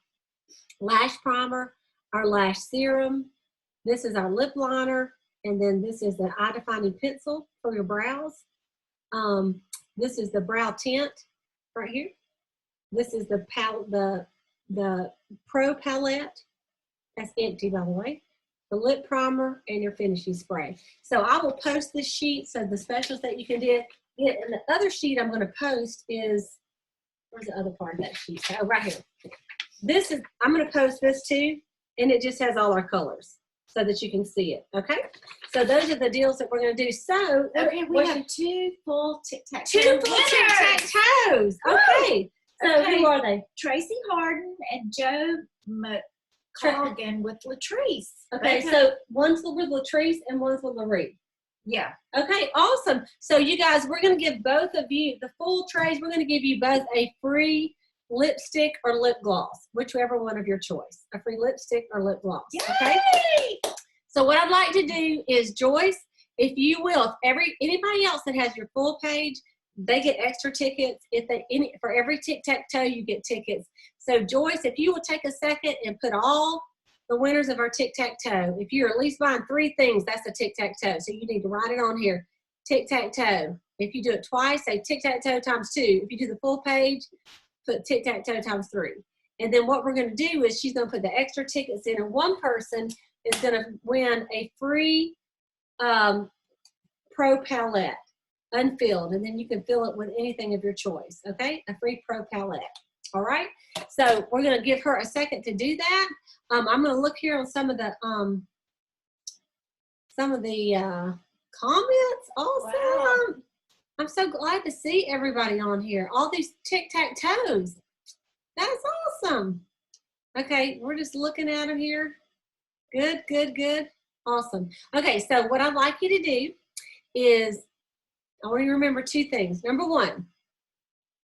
lash primer, our lash serum. This is our lip liner, and then this is the eye defining pencil for your brows. This is the brow tint right here. This is the Pro Palette. That's empty, by the way. The lip primer and your finishing spray. So I will post this sheet, so the specials that you can get. And the other sheet I'm going to post is, where's the other part of that sheet? Oh, right here. I'm going to post this too, and it just has all our colors so that you can see it. Okay? So those are the deals that we're going to do. So, okay, we have 2 full tic-tac-toe. 2 full tic-tac-toes. Okay. So who are they? Tracy Harden and Joe McColgan with Latrice. Okay, so one's with Latrice and one's with LaRue. Yeah. Okay, awesome. So you guys, we're going to give both of you the full trays. We're going to give you both a free lipstick or lip gloss, whichever one of your choice. A free lipstick or lip gloss. Yay! Okay. So what I'd like to do is, Joyce, if you will, anybody else that has your full page, they get extra tickets. For every tic-tac-toe, you get tickets. So Joyce, if you will take a second and put all the winners of our tic-tac-toe, if you're at least buying 3 things, that's a tic-tac-toe. So you need to write it on here, tic-tac-toe. If you do it twice, say tic-tac-toe times 2. If you do the full page, put tic-tac-toe times 3. And then what we're going to do is she's going to put the extra tickets in, and one person is going to win a free pro palette, unfilled, and then you can fill it with anything of your choice, okay? A free pro palette, all right? So we're gonna give her a second to do that. I'm gonna look here on some of the comments. Awesome. Wow. I'm so glad to see everybody on here. All these tic-tac-toes. That's awesome. Okay, we're just looking at them here. Good, good, good. Awesome. Okay, so what I'd like you to do is, I want you to remember two things. Number one,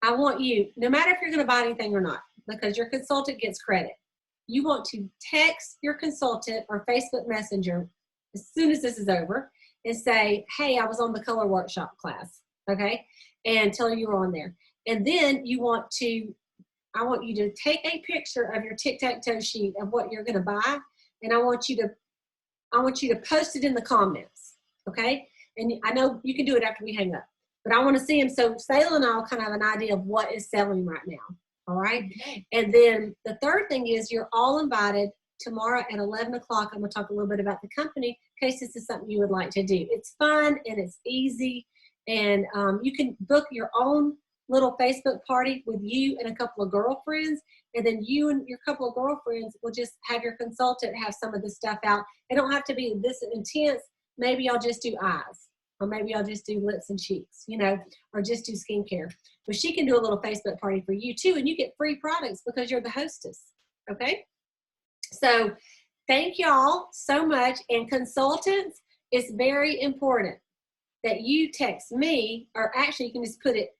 I want you, no matter if you're going to buy anything or not, because your consultant gets credit, you want to text your consultant or Facebook Messenger as soon as this is over and say, hey, I was on the color workshop class, okay? And tell her you were on there. And then I want you to take a picture of your tic-tac-toe sheet of what you're going to buy, and I want you to post it in the comments, okay? And I know you can do it after we hang up, but I want to see them so Sala and I'll kind of have an idea of what is selling right now, all right? Okay. And then the third thing is you're all invited tomorrow at 11 o'clock. I'm going to talk a little bit about the company in case this is something you would like to do. It's fun and it's easy, and you can book your own little Facebook party with you and a couple of girlfriends, and then you and your couple of girlfriends will just have your consultant have some of this stuff out. It don't have to be this intense. Maybe I'll just do eyes, or maybe I'll just do lips and cheeks, you know, or just do skincare. But she can do a little Facebook party for you too, and you get free products because you're the hostess, okay? So thank y'all so much. And consultants, it's very important that you text me, or actually you can just put it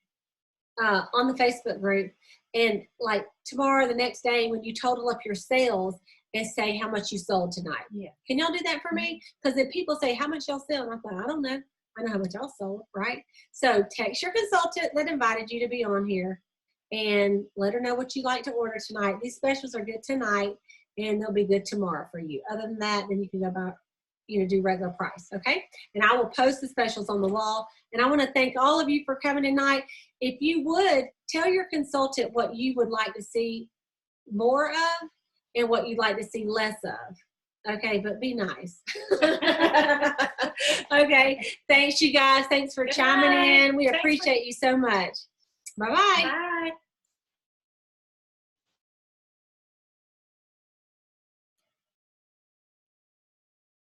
on the Facebook group, and like tomorrow, the next day, when you total up your sales and say how much you sold tonight. Yeah. Can y'all do that for me? Because if people say, how much y'all sell? And I thought, I don't know. I know how much y'all sold, right? So text your consultant that invited you to be on here and let her know what you like to order tonight. These specials are good tonight, and they'll be good tomorrow for you. Other than that, then you can go about, you know, do regular price, okay? And I will post the specials on the wall. And I want to thank all of you for coming tonight. If you would, tell your consultant what you would like to see more of and what you'd like to see less of. Okay, but be nice. Okay, thanks you guys. Thanks for chiming in. We appreciate you so much. Bye-bye. Bye.